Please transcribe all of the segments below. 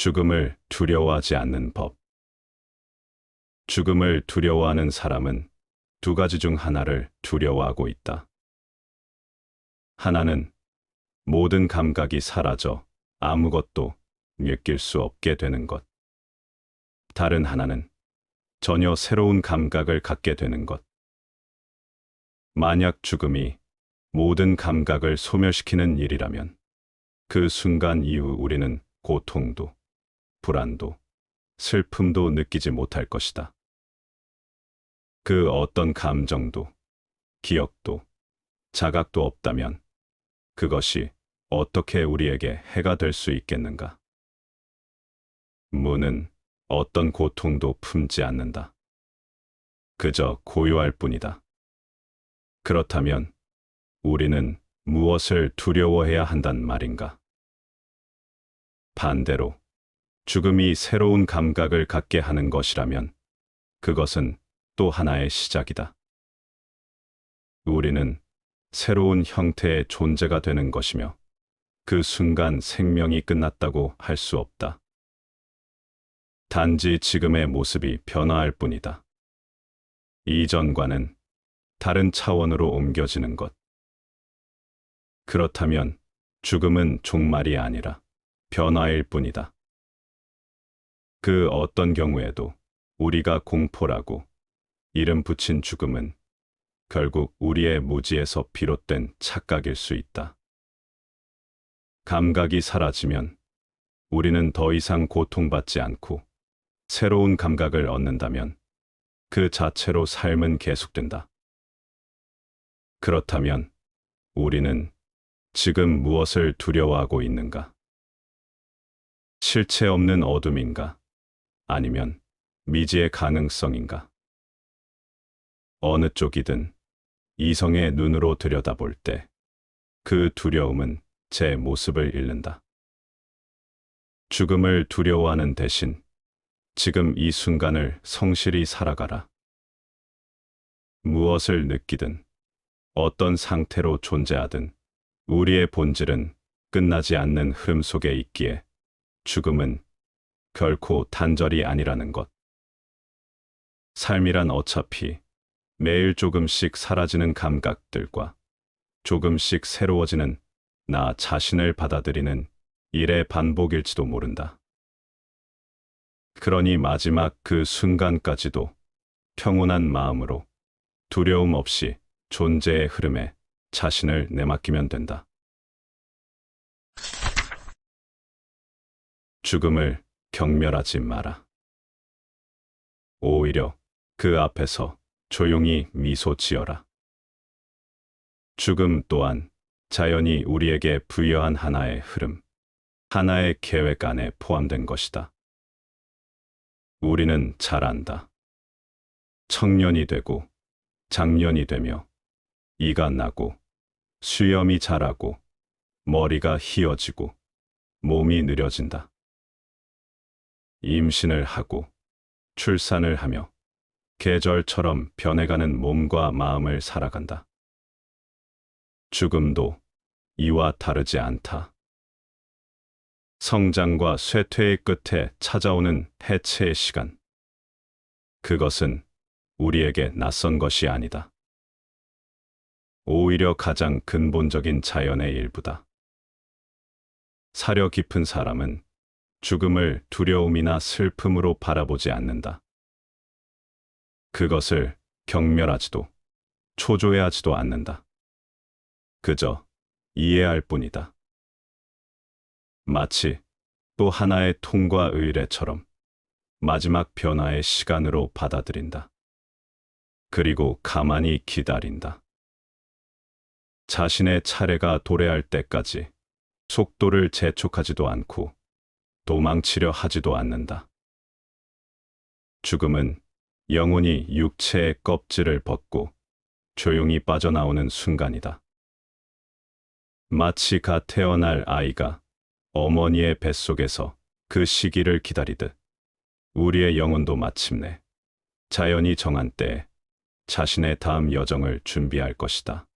죽음을 두려워하지 않는 법. 죽음을 두려워하는 사람은 두 가지 중 하나를 두려워하고 있다. 하나는 모든 감각이 사라져 아무것도 느낄 수 없게 되는 것. 다른 하나는 전혀 새로운 감각을 갖게 되는 것. 만약 죽음이 모든 감각을 소멸시키는 일이라면 그 순간 이후 우리는 고통도, 불안도, 슬픔도 느끼지 못할 것이다. 그 어떤 감정도, 기억도, 자각도 없다면 그것이 어떻게 우리에게 해가 될 수 있겠는가? 무는 어떤 고통도 품지 않는다. 그저 고요할 뿐이다. 그렇다면 우리는 무엇을 두려워해야 한단 말인가? 반대로 죽음이 새로운 감각을 갖게 하는 것이라면 그것은 또 하나의 시작이다. 우리는 새로운 형태의 존재가 되는 것이며 그 순간 생명이 끝났다고 할 수 없다. 단지 지금의 모습이 변화할 뿐이다. 이전과는 다른 차원으로 옮겨지는 것. 그렇다면 죽음은 종말이 아니라 변화일 뿐이다. 그 어떤 경우에도 우리가 공포라고 이름 붙인 죽음은 결국 우리의 무지에서 비롯된 착각일 수 있다. 감각이 사라지면 우리는 더 이상 고통받지 않고 새로운 감각을 얻는다면 그 자체로 삶은 계속된다. 그렇다면 우리는 지금 무엇을 두려워하고 있는가? 실체 없는 어둠인가? 아니면 미지의 가능성인가? 어느 쪽이든 이성의 눈으로 들여다볼 때 그 두려움은 제 모습을 잃는다. 죽음을 두려워하는 대신 지금 이 순간을 성실히 살아가라. 무엇을 느끼든 어떤 상태로 존재하든 우리의 본질은 끝나지 않는 흐름 속에 있기에 죽음은 결코 단절이 아니라는 것. 삶이란 어차피 매일 조금씩 사라지는 감각들과 조금씩 새로워지는 나 자신을 받아들이는 일의 반복일지도 모른다. 그러니 마지막 그 순간까지도 평온한 마음으로 두려움 없이 존재의 흐름에 자신을 내맡기면 된다. 죽음을 경멸하지 마라. 오히려 그 앞에서 조용히 미소 지어라. 죽음 또한 자연이 우리에게 부여한 하나의 흐름, 하나의 계획 안에 포함된 것이다. 우리는 잘 안다. 청년이 되고 장년이 되며 이가 나고 수염이 자라고 머리가 휘어지고 몸이 느려진다. 임신을 하고 출산을 하며 계절처럼 변해가는 몸과 마음을 살아간다. 죽음도 이와 다르지 않다. 성장과 쇠퇴의 끝에 찾아오는 해체의 시간. 그것은 우리에게 낯선 것이 아니다. 오히려 가장 근본적인 자연의 일부다. 사려 깊은 사람은 죽음을 두려움이나 슬픔으로 바라보지 않는다. 그것을 경멸하지도 초조해하지도 않는다. 그저 이해할 뿐이다. 마치 또 하나의 통과 의례처럼 마지막 변화의 시간으로 받아들인다. 그리고 가만히 기다린다. 자신의 차례가 도래할 때까지 속도를 재촉하지도 않고 도망치려 하지도 않는다. 죽음은 영혼이 육체의 껍질을 벗고 조용히 빠져나오는 순간이다. 마치 갓 태어날 아이가 어머니의 뱃속에서 그 시기를 기다리듯 우리의 영혼도 마침내 자연이 정한 때에 자신의 다음 여정을 준비할 것이다.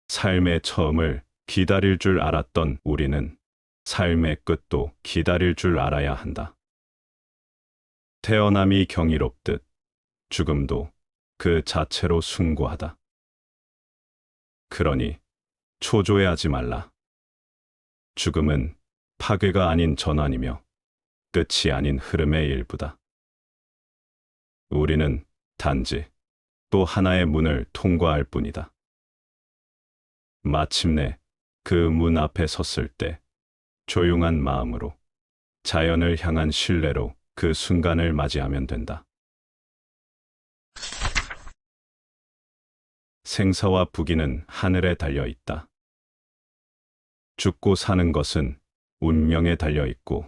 삶의 처음을 기다릴 줄 알았던 우리는 삶의 끝도 기다릴 줄 알아야 한다. 태어남이 경이롭듯 죽음도 그 자체로 숭고하다. 그러니 초조해하지 말라. 죽음은 파괴가 아닌 전환이며 끝이 아닌 흐름의 일부다. 우리는 단지 또 하나의 문을 통과할 뿐이다. 마침내 그 문 앞에 섰을 때 조용한 마음으로 자연을 향한 신뢰로 그 순간을 맞이하면 된다. 생사와 부기는 하늘에 달려 있다. 죽고 사는 것은 운명에 달려 있고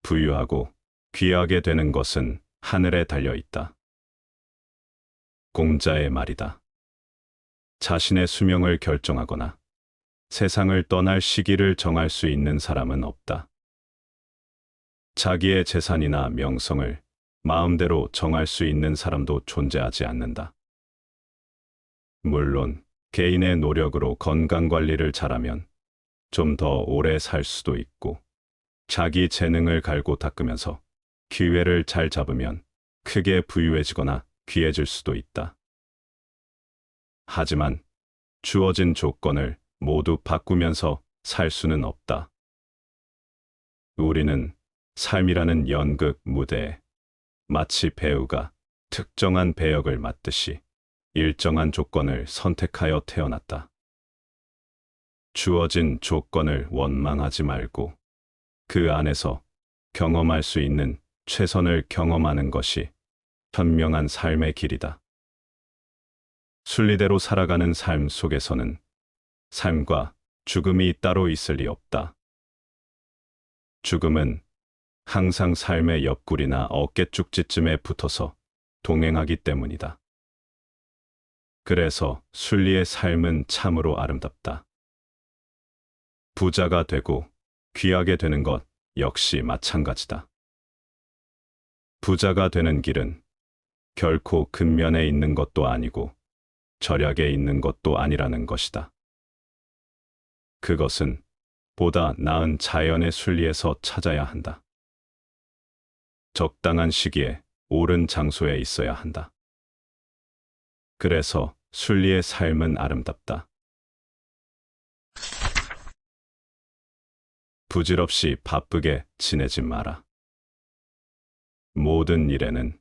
부유하고 귀하게 되는 것은 하늘에 달려 있다. 공자의 말이다. 자신의 수명을 결정하거나 세상을 떠날 시기를 정할 수 있는 사람은 없다. 자기의 재산이나 명성을 마음대로 정할 수 있는 사람도 존재하지 않는다. 물론 개인의 노력으로 건강 관리를 잘하면 좀 더 오래 살 수도 있고, 자기 재능을 갈고 닦으면서 기회를 잘 잡으면 크게 부유해지거나 귀해질 수도 있다. 하지만 주어진 조건을 모두 바꾸면서 살 수는 없다. 우리는 삶이라는 연극 무대에 마치 배우가 특정한 배역을 맡듯이 일정한 조건을 선택하여 태어났다. 주어진 조건을 원망하지 말고 그 안에서 경험할 수 있는 최선을 경험하는 것이 현명한 삶의 길이다. 순리대로 살아가는 삶 속에서는 삶과 죽음이 따로 있을 리 없다. 죽음은 항상 삶의 옆구리나 어깨쭉지쯤에 붙어서 동행하기 때문이다. 그래서 순리의 삶은 참으로 아름답다. 부자가 되고 귀하게 되는 것 역시 마찬가지다. 부자가 되는 길은 결코 근면에 있는 것도 아니고 절약에 있는 것도 아니라는 것이다. 그것은 보다 나은 자연의 순리에서 찾아야 한다. 적당한 시기에 옳은 장소에 있어야 한다. 그래서 순리의 삶은 아름답다. 부질없이 바쁘게 지내지 마라. 모든 일에는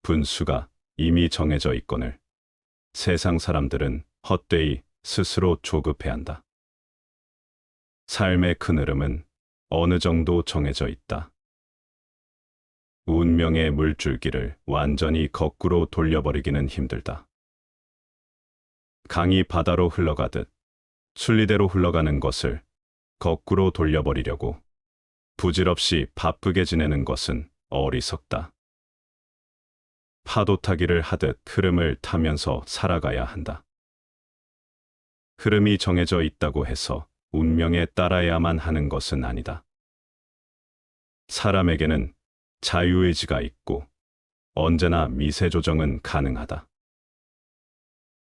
분수가 이미 정해져 있거늘 세상 사람들은 헛되이 스스로 조급해한다. 삶의 큰 흐름은 어느 정도 정해져 있다. 운명의 물줄기를 완전히 거꾸로 돌려버리기는 힘들다. 강이 바다로 흘러가듯 순리대로 흘러가는 것을 거꾸로 돌려버리려고 부질없이 바쁘게 지내는 것은 어리석다. 파도 타기를 하듯 흐름을 타면서 살아가야 한다. 흐름이 정해져 있다고 해서 운명에 따라야만 하는 것은 아니다. 사람에게는 자유의지가 있고 언제나 미세 조정은 가능하다.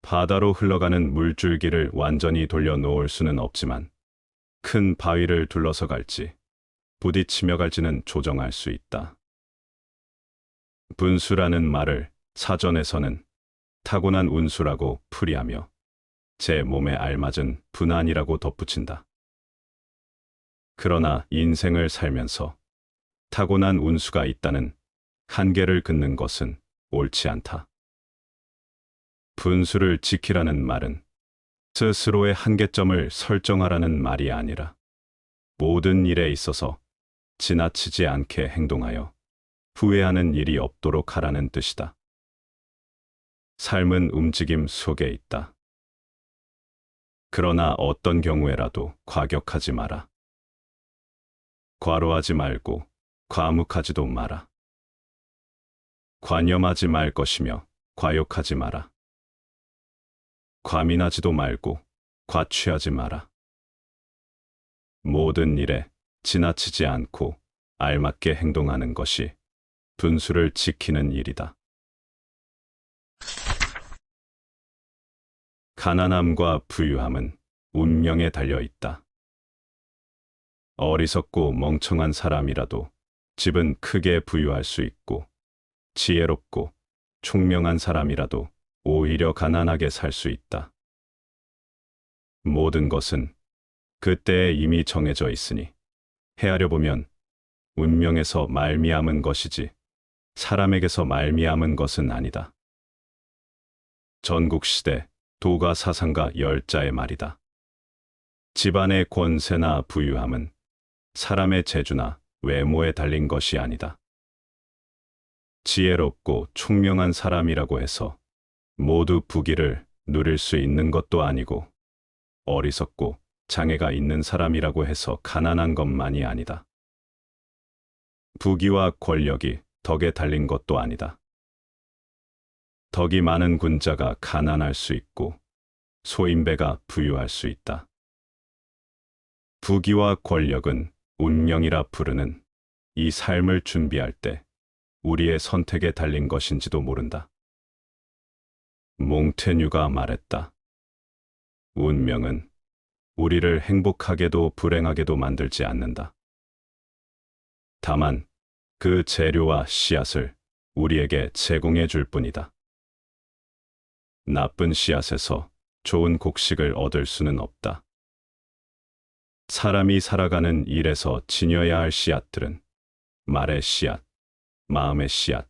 바다로 흘러가는 물줄기를 완전히 돌려놓을 수는 없지만 큰 바위를 둘러서 갈지 부딪히며 갈지는 조정할 수 있다. 분수라는 말을 사전에서는 타고난 운수라고 풀이하며 제 몸에 알맞은 분한이라고 덧붙인다. 그러나 인생을 살면서 타고난 운수가 있다는 한계를 긋는 것은 옳지 않다. 분수를 지키라는 말은 스스로의 한계점을 설정하라는 말이 아니라 모든 일에 있어서 지나치지 않게 행동하여 후회하는 일이 없도록 하라는 뜻이다. 삶은 움직임 속에 있다. 그러나 어떤 경우에라도 과격하지 마라. 과로하지 말고 과묵하지도 마라. 관념하지 말 것이며 과욕하지 마라. 과민하지도 말고 과취하지 마라. 모든 일에 지나치지 않고 알맞게 행동하는 것이 분수를 지키는 일이다. 가난함과 부유함은 운명에 달려 있다. 어리석고 멍청한 사람이라도 집은 크게 부유할 수 있고, 지혜롭고 총명한 사람이라도 오히려 가난하게 살 수 있다. 모든 것은 그때에 이미 정해져 있으니 헤아려 보면 운명에서 말미암은 것이지 사람에게서 말미암은 것은 아니다. 전국시대 도가 사상가 열자의 말이다. 집안의 권세나 부유함은 사람의 재주나 외모에 달린 것이 아니다. 지혜롭고 총명한 사람이라고 해서 모두 부귀를 누릴 수 있는 것도 아니고, 어리석고 장애가 있는 사람이라고 해서 가난한 것만이 아니다. 부귀와 권력이 덕에 달린 것도 아니다. 덕이 많은 군자가 가난할 수 있고, 소인배가 부유할 수 있다. 부귀와 권력은 운명이라 부르는 이 삶을 준비할 때 우리의 선택에 달린 것인지도 모른다. 몽테뉴가 말했다. 운명은 우리를 행복하게도 불행하게도 만들지 않는다. 다만 그 재료와 씨앗을 우리에게 제공해 줄 뿐이다. 나쁜 씨앗에서 좋은 곡식을 얻을 수는 없다. 사람이 살아가는 일에서 지녀야 할 씨앗들은 말의 씨앗, 마음의 씨앗,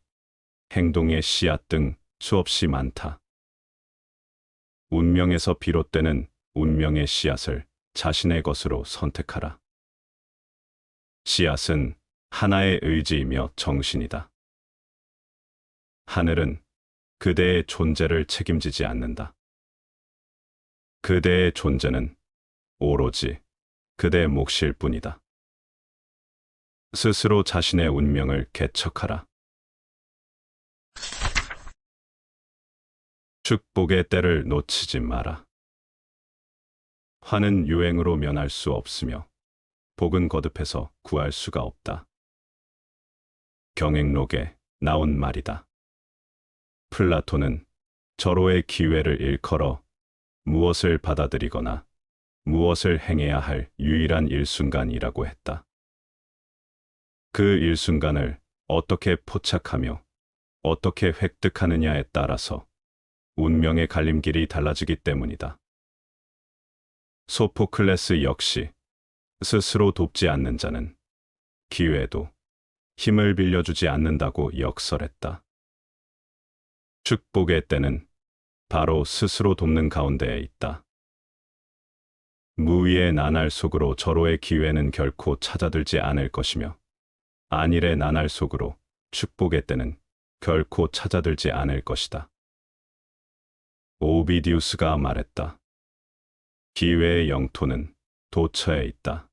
행동의 씨앗 등 수없이 많다. 운명에서 비롯되는 운명의 씨앗을 자신의 것으로 선택하라. 씨앗은 하나의 의지이며 정신이다. 하늘은 그대의 존재를 책임지지 않는다. 그대의 존재는 오로지 그대의 몫일 뿐이다. 스스로 자신의 운명을 개척하라. 축복의 때를 놓치지 마라. 화는 유행으로 면할 수 없으며 복은 거듭해서 구할 수가 없다. 경행록에 나온 말이다. 플라톤은 절호의 기회를 일컬어 무엇을 받아들이거나 무엇을 행해야 할 유일한 일순간이라고 했다. 그 일순간을 어떻게 포착하며 어떻게 획득하느냐에 따라서 운명의 갈림길이 달라지기 때문이다. 소포클레스 역시 스스로 돕지 않는 자는 기회도 힘을 빌려주지 않는다고 역설했다. 축복의 때는 바로 스스로 돕는 가운데에 있다. 무위의 나날 속으로 절호의 기회는 결코 찾아들지 않을 것이며, 안일의 나날 속으로 축복의 때는 결코 찾아들지 않을 것이다. 오비디우스가 말했다. 기회의 영토는 도처에 있다.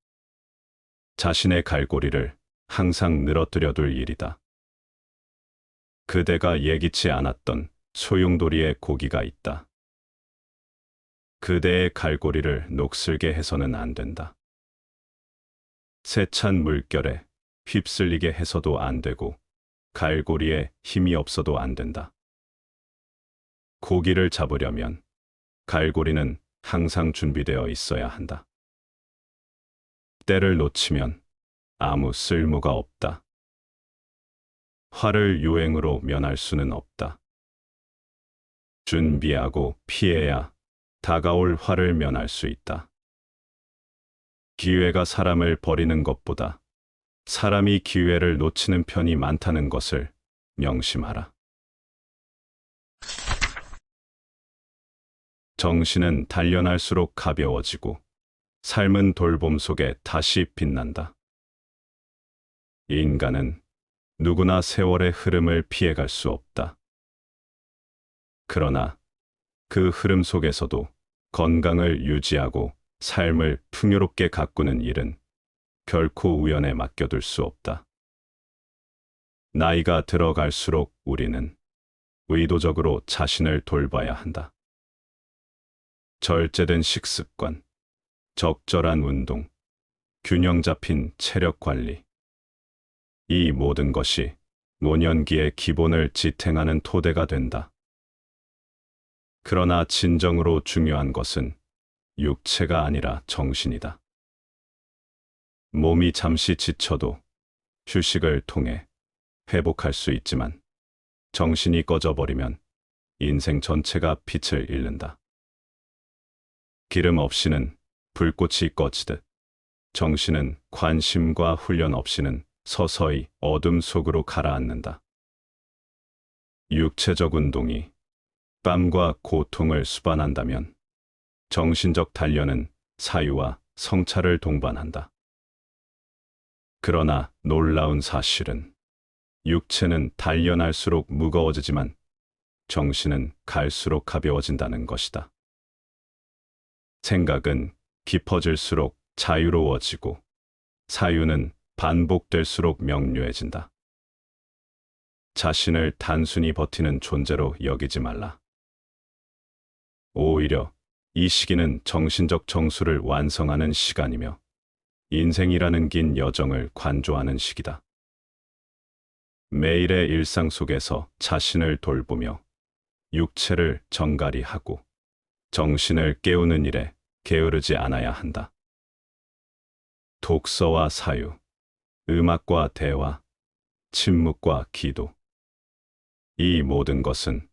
자신의 갈고리를 항상 늘어뜨려 둘 일이다. 그대가 예기치 않았던 소용돌이의 고기가 있다. 그대의 갈고리를 녹슬게 해서는 안 된다. 세찬 물결에 휩쓸리게 해서도 안 되고, 갈고리에 힘이 없어도 안 된다. 고기를 잡으려면 갈고리는 항상 준비되어 있어야 한다. 때를 놓치면 아무 쓸모가 없다. 화를 유행으로 면할 수는 없다. 준비하고 피해야 다가올 화를 면할 수 있다. 기회가 사람을 버리는 것보다 사람이 기회를 놓치는 편이 많다는 것을 명심하라. 정신은 단련할수록 가벼워지고 삶은 돌봄 속에 다시 빛난다. 인간은 누구나 세월의 흐름을 피해갈 수 없다. 그러나 그 흐름 속에서도 건강을 유지하고 삶을 풍요롭게 가꾸는 일은 결코 우연에 맡겨둘 수 없다. 나이가 들어갈수록 우리는 의도적으로 자신을 돌봐야 한다. 절제된 식습관, 적절한 운동, 균형 잡힌 체력 관리. 이 모든 것이 노년기의 기본을 지탱하는 토대가 된다. 그러나 진정으로 중요한 것은 육체가 아니라 정신이다. 몸이 잠시 지쳐도 휴식을 통해 회복할 수 있지만 정신이 꺼져버리면 인생 전체가 빛을 잃는다. 기름 없이는 불꽃이 꺼지듯 정신은 관심과 훈련 없이는 서서히 어둠 속으로 가라앉는다. 육체적 운동이 땀과 고통을 수반한다면 정신적 단련은 사유와 성찰을 동반한다. 그러나 놀라운 사실은 육체는 단련할수록 무거워지지만 정신은 갈수록 가벼워진다는 것이다. 생각은 깊어질수록 자유로워지고 사유는 반복될수록 명료해진다. 자신을 단순히 버티는 존재로 여기지 말라. 오히려 이 시기는 정신적 정수를 완성하는 시간이며 인생이라는 긴 여정을 관조하는 시기다. 매일의 일상 속에서 자신을 돌보며 육체를 정갈히 하고 정신을 깨우는 일에 게으르지 않아야 한다. 독서와 사유, 음악과 대화, 침묵과 기도. 이 모든 것은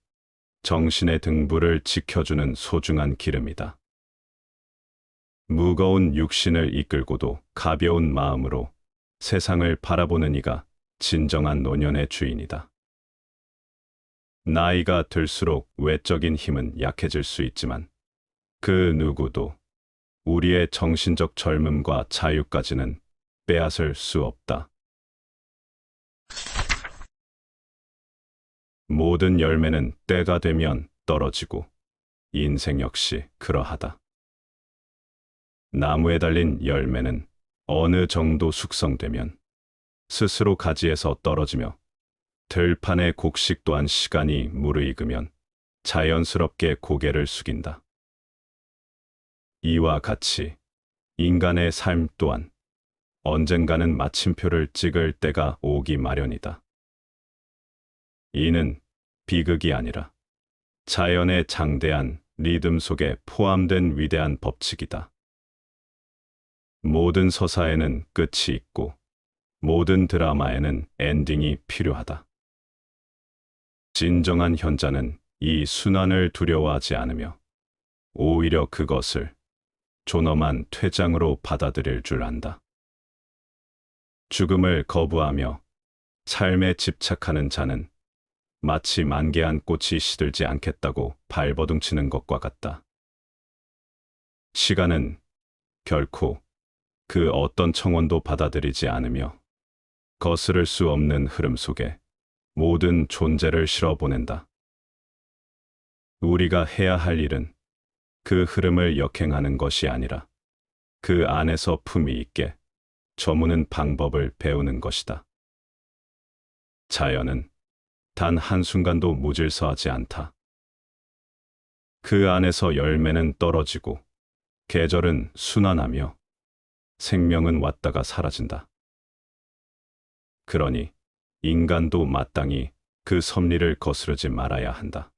정신의 등불을 지켜주는 소중한 기름이다. 무거운 육신을 이끌고도 가벼운 마음으로 세상을 바라보는 이가 진정한 노년의 주인이다. 나이가 들수록 외적인 힘은 약해질 수 있지만 그 누구도 우리의 정신적 젊음과 자유까지는 빼앗을 수 없다. 모든 열매는 때가 되면 떨어지고 인생 역시 그러하다. 나무에 달린 열매는 어느 정도 숙성되면 스스로 가지에서 떨어지며 들판의 곡식 또한 시간이 무르익으면 자연스럽게 고개를 숙인다. 이와 같이 인간의 삶 또한 언젠가는 마침표를 찍을 때가 오기 마련이다. 이는 비극이 아니라 자연의 장대한 리듬 속에 포함된 위대한 법칙이다. 모든 서사에는 끝이 있고 모든 드라마에는 엔딩이 필요하다. 진정한 현자는 이 순환을 두려워하지 않으며 오히려 그것을 존엄한 퇴장으로 받아들일 줄 안다. 죽음을 거부하며 삶에 집착하는 자는 마치 만개한 꽃이 시들지 않겠다고 발버둥치는 것과 같다. 시간은 결코 그 어떤 청원도 받아들이지 않으며 거스를 수 없는 흐름 속에 모든 존재를 실어보낸다. 우리가 해야 할 일은 그 흐름을 역행하는 것이 아니라 그 안에서 품위 있게 저무는 방법을 배우는 것이다. 자연은 단 한순간도 무질서하지 않다. 그 안에서 열매는 떨어지고 계절은 순환하며 생명은 왔다가 사라진다. 그러니 인간도 마땅히 그 섭리를 거스르지 말아야 한다.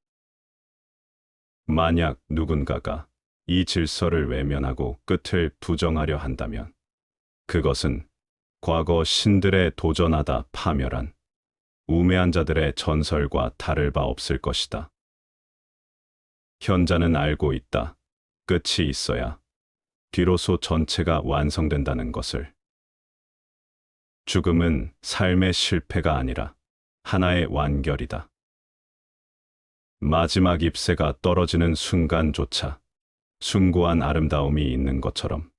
만약 누군가가 이 질서를 외면하고 끝을 부정하려 한다면 그것은 과거 신들에 도전하다 파멸한 우매한 자들의 전설과 다를 바 없을 것이다. 현자는 알고 있다. 끝이 있어야 비로소 전체가 완성된다는 것을. 죽음은 삶의 실패가 아니라 하나의 완결이다. 마지막 잎새가 떨어지는 순간조차 숭고한 아름다움이 있는 것처럼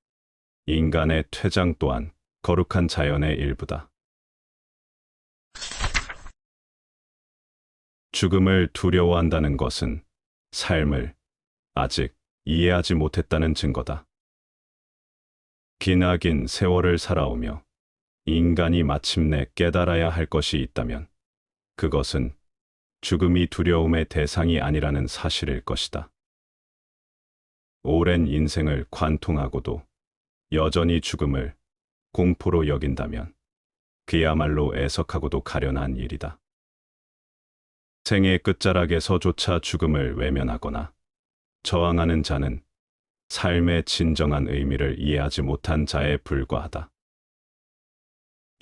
인간의 퇴장 또한 거룩한 자연의 일부다. 죽음을 두려워한다는 것은 삶을 아직 이해하지 못했다는 증거다. 기나긴 세월을 살아오며 인간이 마침내 깨달아야 할 것이 있다면 그것은 죽음이 두려움의 대상이 아니라는 사실일 것이다. 오랜 인생을 관통하고도 여전히 죽음을 공포로 여긴다면 그야말로 애석하고도 가련한 일이다. 생의 끝자락에서조차 죽음을 외면하거나 저항하는 자는 삶의 진정한 의미를 이해하지 못한 자에 불과하다.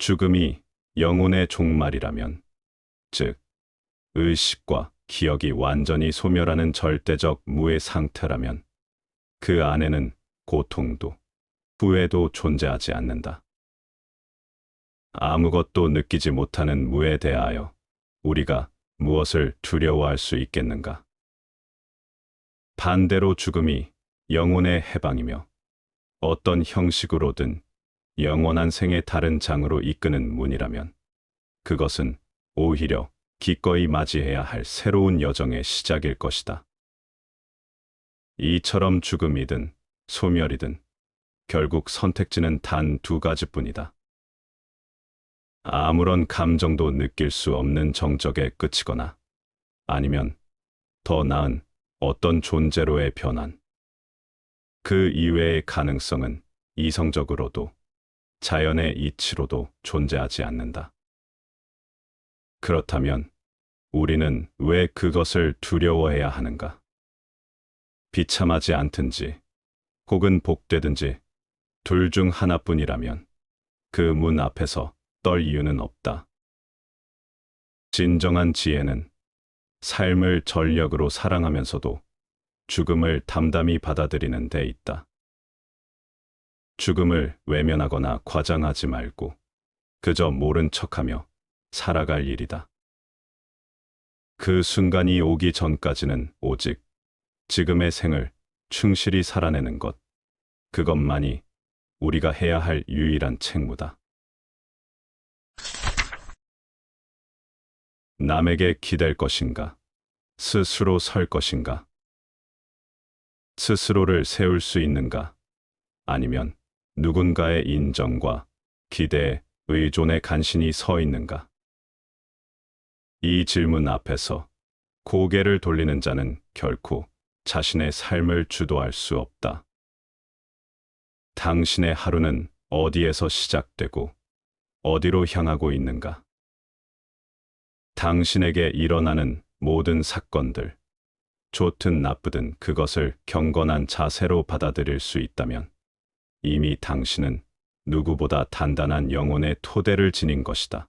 죽음이 영혼의 종말이라면, 즉, 의식과 기억이 완전히 소멸하는 절대적 무의 상태라면, 그 안에는 고통도 후회도 존재하지 않는다. 아무것도 느끼지 못하는 무에 대하여 우리가 무엇을 두려워할 수 있겠는가? 반대로 죽음이 영혼의 해방이며 어떤 형식으로든 영원한 생의 다른 장으로 이끄는 문이라면 그것은 오히려 기꺼이 맞이해야 할 새로운 여정의 시작일 것이다. 이처럼 죽음이든 소멸이든 결국 선택지는 단 두 가지뿐이다. 아무런 감정도 느낄 수 없는 정적의 끝이거나 아니면 더 나은 어떤 존재로의 변환. 그 이외의 가능성은 이성적으로도 자연의 이치로도 존재하지 않는다. 그렇다면 우리는 왜 그것을 두려워해야 하는가? 비참하지 않든지 혹은 복되든지 둘 중 하나뿐이라면 그 문 앞에서 떨 이유는 없다. 진정한 지혜는 삶을 전력으로 사랑하면서도 죽음을 담담히 받아들이는 데 있다. 죽음을 외면하거나 과장하지 말고 그저 모른 척하며 살아갈 일이다. 그 순간이 오기 전까지는 오직 지금의 생을 충실히 살아내는 것, 그것만이 우리가 해야 할 유일한 책무다. 남에게 기댈 것인가? 스스로 설 것인가? 스스로를 세울 수 있는가? 아니면 누군가의 인정과 기대에 의존에 간신히 서 있는가? 이 질문 앞에서 고개를 돌리는 자는 결코 자신의 삶을 주도할 수 없다. 당신의 하루는 어디에서 시작되고 어디로 향하고 있는가? 당신에게 일어나는 모든 사건들, 좋든 나쁘든 그것을 경건한 자세로 받아들일 수 있다면 이미 당신은 누구보다 단단한 영혼의 토대를 지닌 것이다.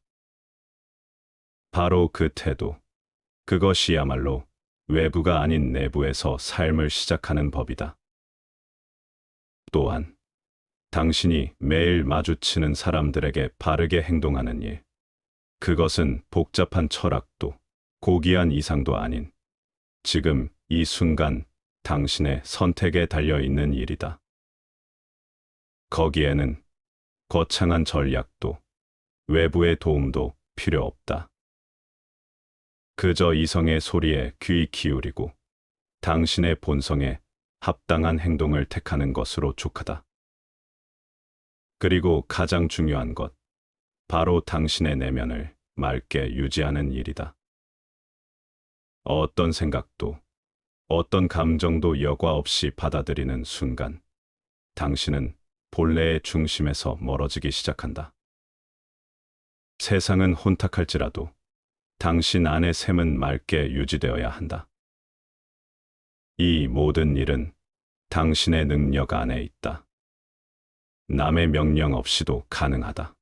바로 그 태도, 그것이야말로 외부가 아닌 내부에서 삶을 시작하는 법이다. 또한 당신이 매일 마주치는 사람들에게 바르게 행동하는 일, 그것은 복잡한 철학도 고귀한 이상도 아닌 지금 이 순간 당신의 선택에 달려 있는 일이다. 거기에는 거창한 전략도 외부의 도움도 필요 없다. 그저 이성의 소리에 귀 기울이고 당신의 본성에 합당한 행동을 택하는 것으로 족하다. 그리고 가장 중요한 것, 바로 당신의 내면을 맑게 유지하는 일이다. 어떤 생각도, 어떤 감정도 여과 없이 받아들이는 순간, 당신은 본래의 중심에서 멀어지기 시작한다. 세상은 혼탁할지라도 당신 안의 샘은 맑게 유지되어야 한다. 이 모든 일은 당신의 능력 안에 있다. 남의 명령 없이도 가능하다.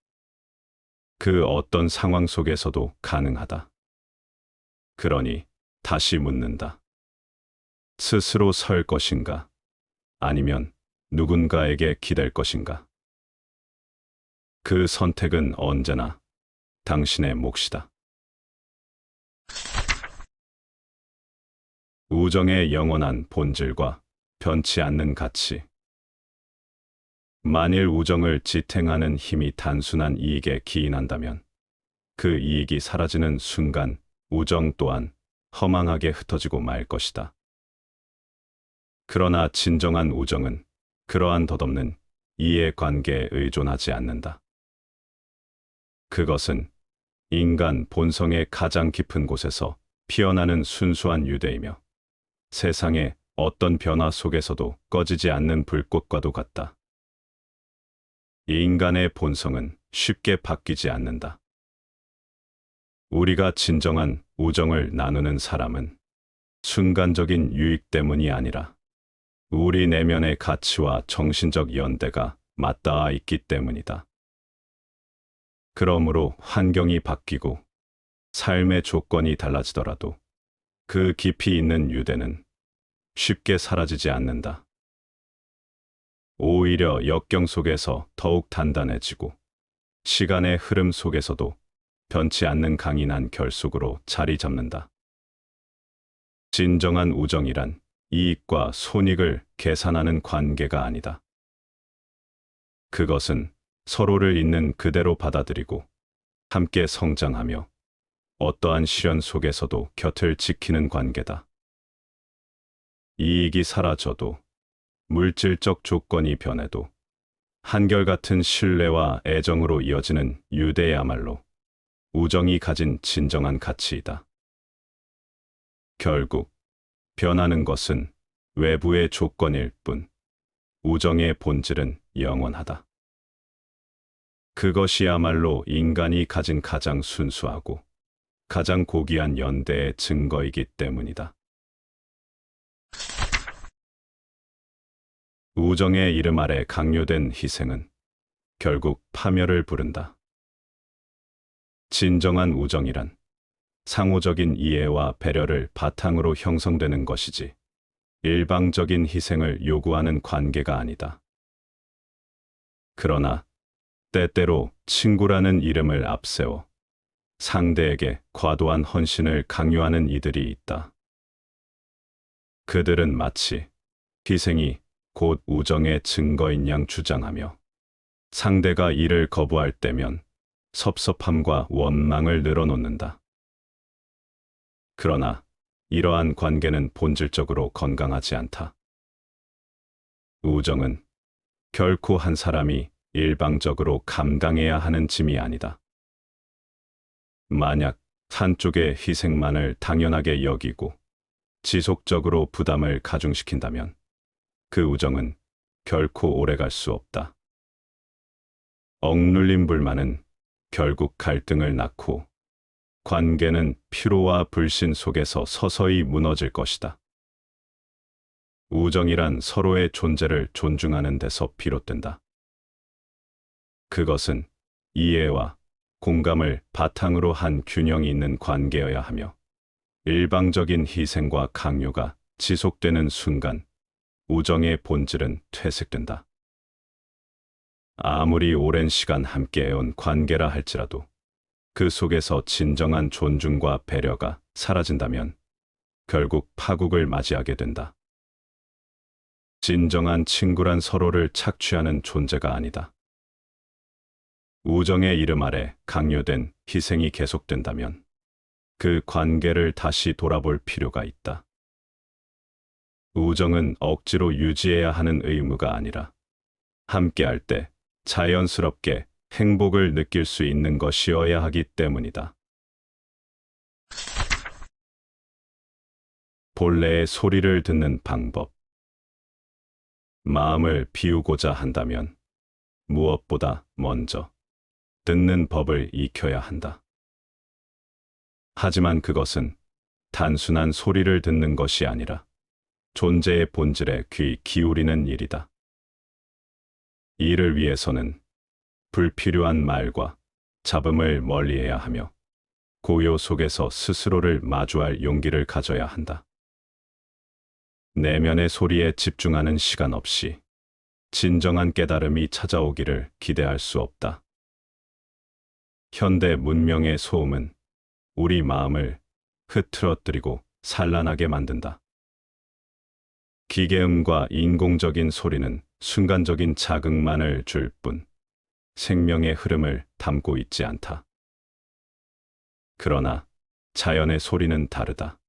그 어떤 상황 속에서도 가능하다. 그러니 다시 묻는다. 스스로 설 것인가? 아니면 누군가에게 기댈 것인가? 그 선택은 언제나 당신의 몫이다. 우정의 영원한 본질과 변치 않는 가치. 만일 우정을 지탱하는 힘이 단순한 이익에 기인한다면 그 이익이 사라지는 순간 우정 또한 허망하게 흩어지고 말 것이다. 그러나 진정한 우정은 그러한 덧없는 이해관계에 의존하지 않는다. 그것은 인간 본성의 가장 깊은 곳에서 피어나는 순수한 유대이며 세상의 어떤 변화 속에서도 꺼지지 않는 불꽃과도 같다. 인간의 본성은 쉽게 바뀌지 않는다. 우리가 진정한 우정을 나누는 사람은 순간적인 유익 때문이 아니라 우리 내면의 가치와 정신적 연대가 맞닿아 있기 때문이다. 그러므로 환경이 바뀌고 삶의 조건이 달라지더라도 그 깊이 있는 유대는 쉽게 사라지지 않는다. 오히려 역경 속에서 더욱 단단해지고 시간의 흐름 속에서도 변치 않는 강인한 결속으로 자리 잡는다. 진정한 우정이란 이익과 손익을 계산하는 관계가 아니다. 그것은 서로를 있는 그대로 받아들이고 함께 성장하며 어떠한 시련 속에서도 곁을 지키는 관계다. 이익이 사라져도 물질적 조건이 변해도 한결같은 신뢰와 애정으로 이어지는 유대야말로 우정이 가진 진정한 가치이다. 결국 변하는 것은 외부의 조건일 뿐 우정의 본질은 영원하다. 그것이야말로 인간이 가진 가장 순수하고 가장 고귀한 연대의 증거이기 때문이다. 우정의 이름 아래 강요된 희생은 결국 파멸을 부른다. 진정한 우정이란 상호적인 이해와 배려를 바탕으로 형성되는 것이지 일방적인 희생을 요구하는 관계가 아니다. 그러나 때때로 친구라는 이름을 앞세워 상대에게 과도한 헌신을 강요하는 이들이 있다. 그들은 마치 희생이 곧 우정의 증거인 양 주장하며 상대가 이를 거부할 때면 섭섭함과 원망을 늘어놓는다. 그러나 이러한 관계는 본질적으로 건강하지 않다. 우정은 결코 한 사람이 일방적으로 감당해야 하는 짐이 아니다. 만약 한쪽의 희생만을 당연하게 여기고 지속적으로 부담을 가중시킨다면 그 우정은 결코 오래갈 수 없다. 억눌린 불만은 결국 갈등을 낳고 관계는 피로와 불신 속에서 서서히 무너질 것이다. 우정이란 서로의 존재를 존중하는 데서 비롯된다. 그것은 이해와 공감을 바탕으로 한 균형이 있는 관계여야 하며 일방적인 희생과 강요가 지속되는 순간 우정의 본질은 퇴색된다. 아무리 오랜 시간 함께해온 관계라 할지라도 그 속에서 진정한 존중과 배려가 사라진다면 결국 파국을 맞이하게 된다. 진정한 친구란 서로를 착취하는 존재가 아니다. 우정의 이름 아래 강요된 희생이 계속된다면 그 관계를 다시 돌아볼 필요가 있다. 우정은 억지로 유지해야 하는 의무가 아니라 함께할 때 자연스럽게 행복을 느낄 수 있는 것이어야 하기 때문이다. 본래의 소리를 듣는 방법. 마음을 비우고자 한다면 무엇보다 먼저 듣는 법을 익혀야 한다. 하지만 그것은 단순한 소리를 듣는 것이 아니라 존재의 본질에 귀 기울이는 일이다. 이를 위해서는 불필요한 말과 잡음을 멀리해야 하며 고요 속에서 스스로를 마주할 용기를 가져야 한다. 내면의 소리에 집중하는 시간 없이 진정한 깨달음이 찾아오기를 기대할 수 없다. 현대 문명의 소음은 우리 마음을 흐트러뜨리고 산란하게 만든다. 기계음과 인공적인 소리는 순간적인 자극만을 줄 뿐 생명의 흐름을 담고 있지 않다. 그러나 자연의 소리는 다르다.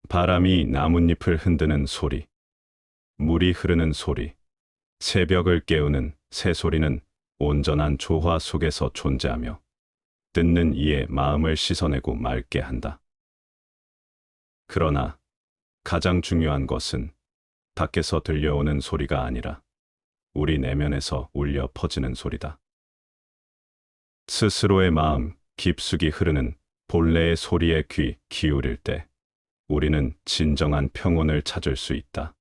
바람이 나뭇잎을 흔드는 소리, 물이 흐르는 소리, 새벽을 깨우는 새소리는 온전한 조화 속에서 존재하며 듣는 이의 마음을 씻어내고 맑게 한다. 그러나 가장 중요한 것은 밖에서 들려오는 소리가 아니라 우리 내면에서 울려 퍼지는 소리다. 스스로의 마음 깊숙이 흐르는 본래의 소리에 귀 기울일 때 우리는 진정한 평온을 찾을 수 있다.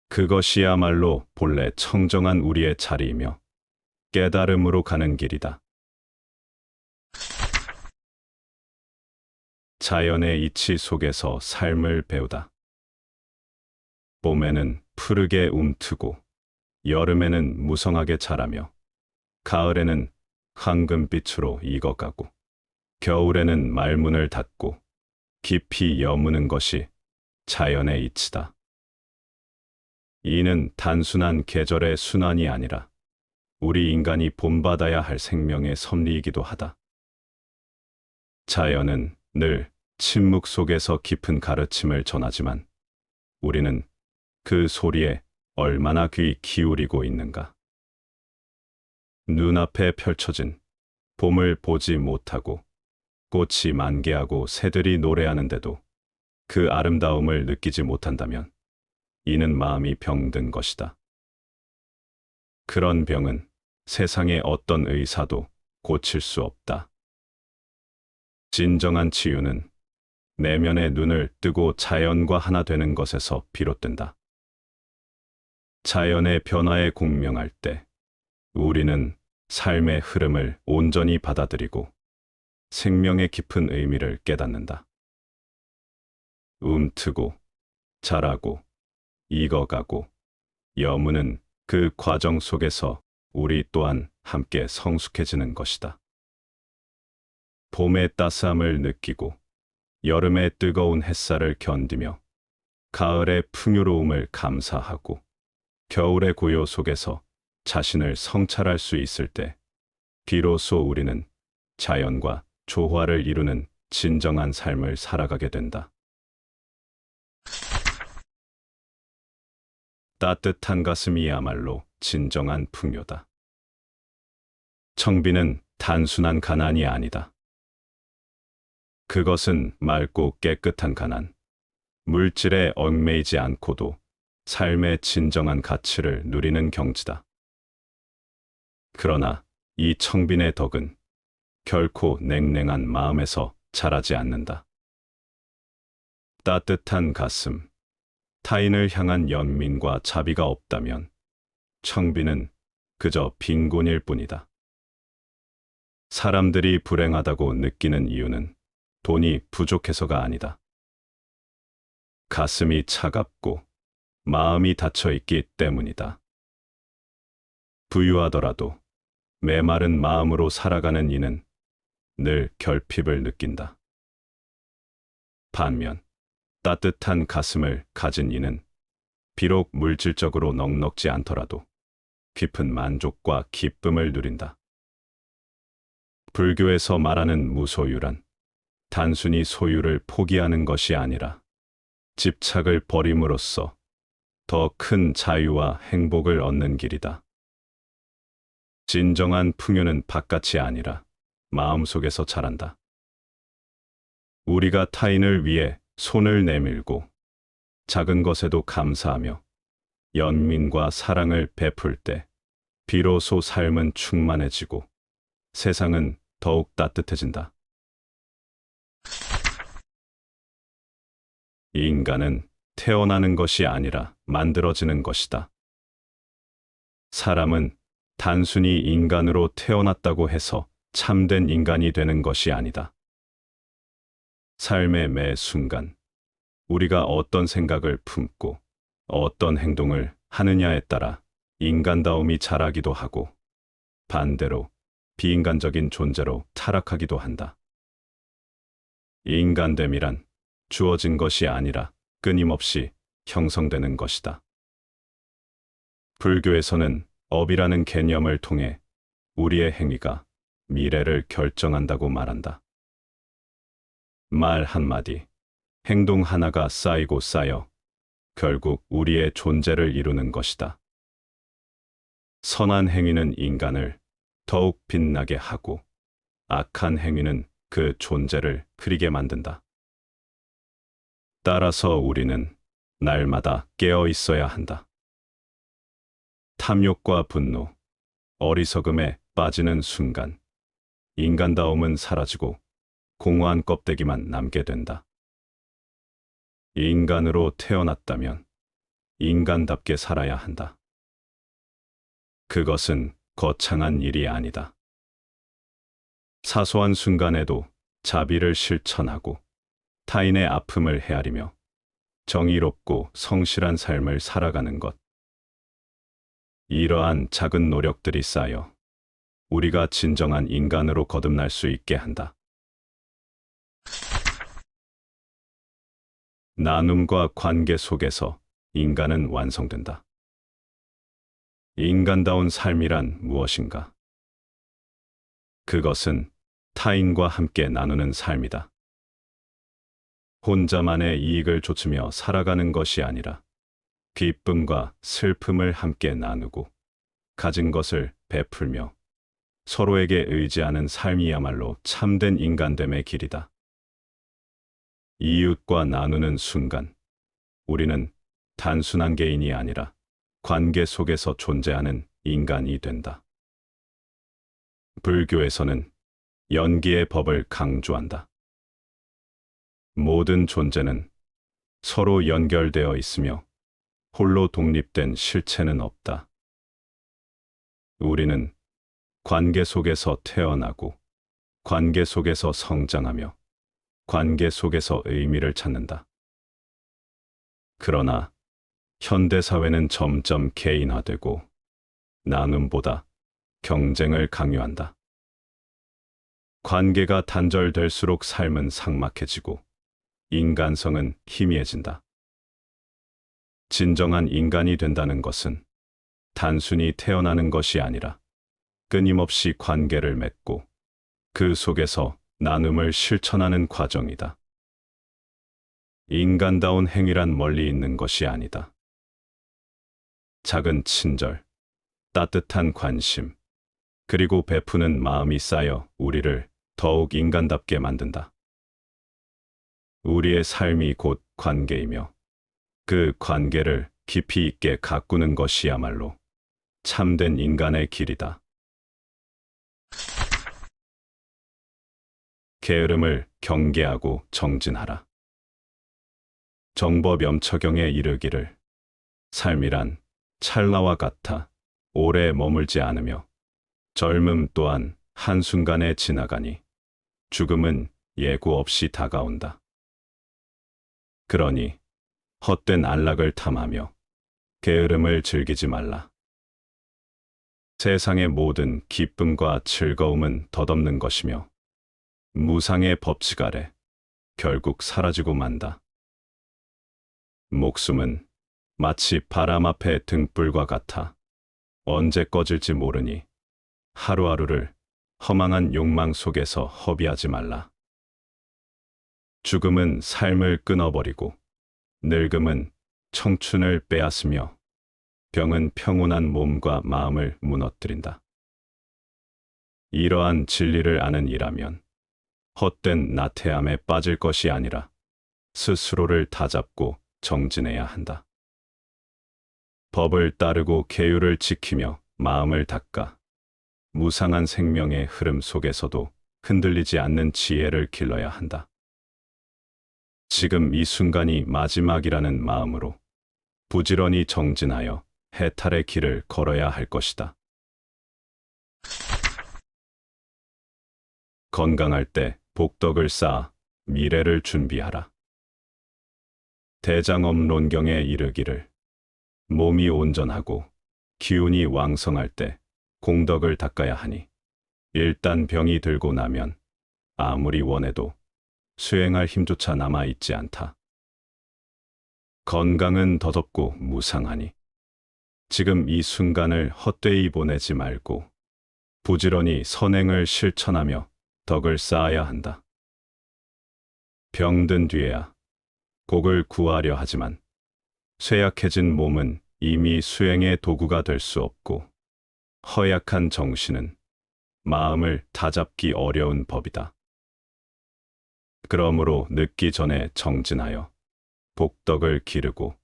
그것이야말로 본래 청정한 우리의 자리이며 깨달음으로 가는 길이다. 자연의 이치 속에서 삶을 배우다. 봄에는 푸르게 움트고, 여름에는 무성하게 자라며, 가을에는 황금빛으로 익어가고, 겨울에는 말문을 닫고 깊이 여무는 것이 자연의 이치다. 이는 단순한 계절의 순환이 아니라 우리 인간이 본받아야 할 생명의 섭리이기도 하다. 자연은 늘 침묵 속에서 깊은 가르침을 전하지만 우리는 그 소리에 얼마나 귀 기울이고 있는가. 눈앞에 펼쳐진 봄을 보지 못하고 꽃이 만개하고 새들이 노래하는데도 그 아름다움을 느끼지 못한다면 이는 마음이 병든 것이다. 그런 병은 세상의 어떤 의사도 고칠 수 없다. 진정한 치유는 내면의 눈을 뜨고 자연과 하나 되는 것에서 비롯된다. 자연의 변화에 공명할 때 우리는 삶의 흐름을 온전히 받아들이고 생명의 깊은 의미를 깨닫는다. 움트고 자라고 익어가고 여무는 그 과정 속에서 우리 또한 함께 성숙해지는 것이다. 봄의 따스함을 느끼고 여름의 뜨거운 햇살을 견디며 가을의 풍요로움을 감사하고 겨울의 고요 속에서 자신을 성찰할 수 있을 때 비로소 우리는 자연과 조화를 이루는 진정한 삶을 살아가게 된다. 따뜻한 가슴이야말로 진정한 풍요다. 청비는 단순한 가난이 아니다. 그것은 맑고 깨끗한 가난, 물질에 얽매이지 않고도 삶의 진정한 가치를 누리는 경지다. 그러나 이 청빈의 덕은 결코 냉랭한 마음에서 자라지 않는다. 따뜻한 가슴, 타인을 향한 연민과 자비가 없다면 청비는 그저 빈곤일 뿐이다. 사람들이 불행하다고 느끼는 이유는 돈이 부족해서가 아니다. 가슴이 차갑고 마음이 닫혀 있기 때문이다. 부유하더라도 메마른 마음으로 살아가는 이는 늘 결핍을 느낀다. 반면 따뜻한 가슴을 가진 이는 비록 물질적으로 넉넉지 않더라도 깊은 만족과 기쁨을 누린다. 불교에서 말하는 무소유란 단순히 소유를 포기하는 것이 아니라 집착을 버림으로써 더 큰 자유와 행복을 얻는 길이다. 진정한 풍요는 바깥이 아니라 마음속에서 자란다. 우리가 타인을 위해 손을 내밀고 작은 것에도 감사하며 연민과 사랑을 베풀 때 비로소 삶은 충만해지고 세상은 더욱 따뜻해진다. 인간은 태어나는 것이 아니라 만들어지는 것이다. 사람은 단순히 인간으로 태어났다고 해서 참된 인간이 되는 것이 아니다. 삶의 매 순간, 우리가 어떤 생각을 품고 어떤 행동을 하느냐에 따라 인간다움이 자라기도 하고 반대로 비인간적인 존재로 타락하기도 한다. 인간됨이란 주어진 것이 아니라 끊임없이 형성되는 것이다. 불교에서는 업이라는 개념을 통해 우리의 행위가 미래를 결정한다고 말한다. 말 한마디, 행동 하나가 쌓이고 쌓여 결국 우리의 존재를 이루는 것이다. 선한 행위는 인간을 더욱 빛나게 하고 악한 행위는 그 존재를 흐리게 만든다. 따라서 우리는 날마다 깨어 있어야 한다. 탐욕과 분노, 어리석음에 빠지는 순간 인간다움은 사라지고 공허한 껍데기만 남게 된다. 인간으로 태어났다면 인간답게 살아야 한다. 그것은 거창한 일이 아니다. 사소한 순간에도 자비를 실천하고 타인의 아픔을 헤아리며 정의롭고 성실한 삶을 살아가는 것. 이러한 작은 노력들이 쌓여 우리가 진정한 인간으로 거듭날 수 있게 한다. 나눔과 관계 속에서 인간은 완성된다. 인간다운 삶이란 무엇인가? 그것은 타인과 함께 나누는 삶이다. 혼자만의 이익을 좇으며 살아가는 것이 아니라 기쁨과 슬픔을 함께 나누고 가진 것을 베풀며 서로에게 의지하는 삶이야말로 참된 인간됨의 길이다. 이웃과 나누는 순간 우리는 단순한 개인이 아니라 관계 속에서 존재하는 인간이 된다. 불교에서는 연기의 법을 강조한다. 모든 존재는 서로 연결되어 있으며 홀로 독립된 실체는 없다. 우리는 관계 속에서 태어나고 관계 속에서 성장하며 관계 속에서 의미를 찾는다. 그러나 현대 사회는 점점 개인화되고 나눔보다 경쟁을 강요한다. 관계가 단절될수록 삶은 삭막해지고 인간성은 희미해진다. 진정한 인간이 된다는 것은 단순히 태어나는 것이 아니라 끊임없이 관계를 맺고 그 속에서 나눔을 실천하는 과정이다. 인간다운 행위란 멀리 있는 것이 아니다. 작은 친절, 따뜻한 관심, 그리고 베푸는 마음이 쌓여 우리를 더욱 인간답게 만든다. 우리의 삶이 곧 관계이며 그 관계를 깊이 있게 가꾸는 것이야말로 참된 인간의 길이다. 게으름을 경계하고 정진하라. 정법염처경에 이르기를 삶이란 찰나와 같아 오래 머물지 않으며 젊음 또한 한순간에 지나가니 죽음은 예고 없이 다가온다. 그러니 헛된 안락을 탐하며 게으름을 즐기지 말라. 세상의 모든 기쁨과 즐거움은 덧없는 것이며 무상의 법칙 아래 결국 사라지고 만다. 목숨은 마치 바람 앞의 등불과 같아 언제 꺼질지 모르니 하루하루를 허망한 욕망 속에서 허비하지 말라. 죽음은 삶을 끊어버리고 늙음은 청춘을 빼앗으며 병은 평온한 몸과 마음을 무너뜨린다. 이러한 진리를 아는 이라면 헛된 나태함에 빠질 것이 아니라 스스로를 다잡고 정진해야 한다. 법을 따르고 계율을 지키며 마음을 닦아 무상한 생명의 흐름 속에서도 흔들리지 않는 지혜를 길러야 한다. 지금 이 순간이 마지막이라는 마음으로 부지런히 정진하여 해탈의 길을 걸어야 할 것이다. 건강할 때 복덕을 쌓아 미래를 준비하라. 대장엄론경에 이르기를 몸이 온전하고 기운이 왕성할 때 공덕을 닦아야 하니 일단 병이 들고 나면 아무리 원해도 수행할 힘조차 남아있지 않다. 건강은 덧없고 무상하니 지금 이 순간을 헛되이 보내지 말고 부지런히 선행을 실천하며 덕을 쌓아야 한다. 병든 뒤에야 곡을 구하려 하지만 쇠약해진 몸은 이미 수행의 도구가 될 수 없고 허약한 정신은 마음을 다잡기 어려운 법이다. 그러므로 늦기 전에 정진하여 복덕을 기르고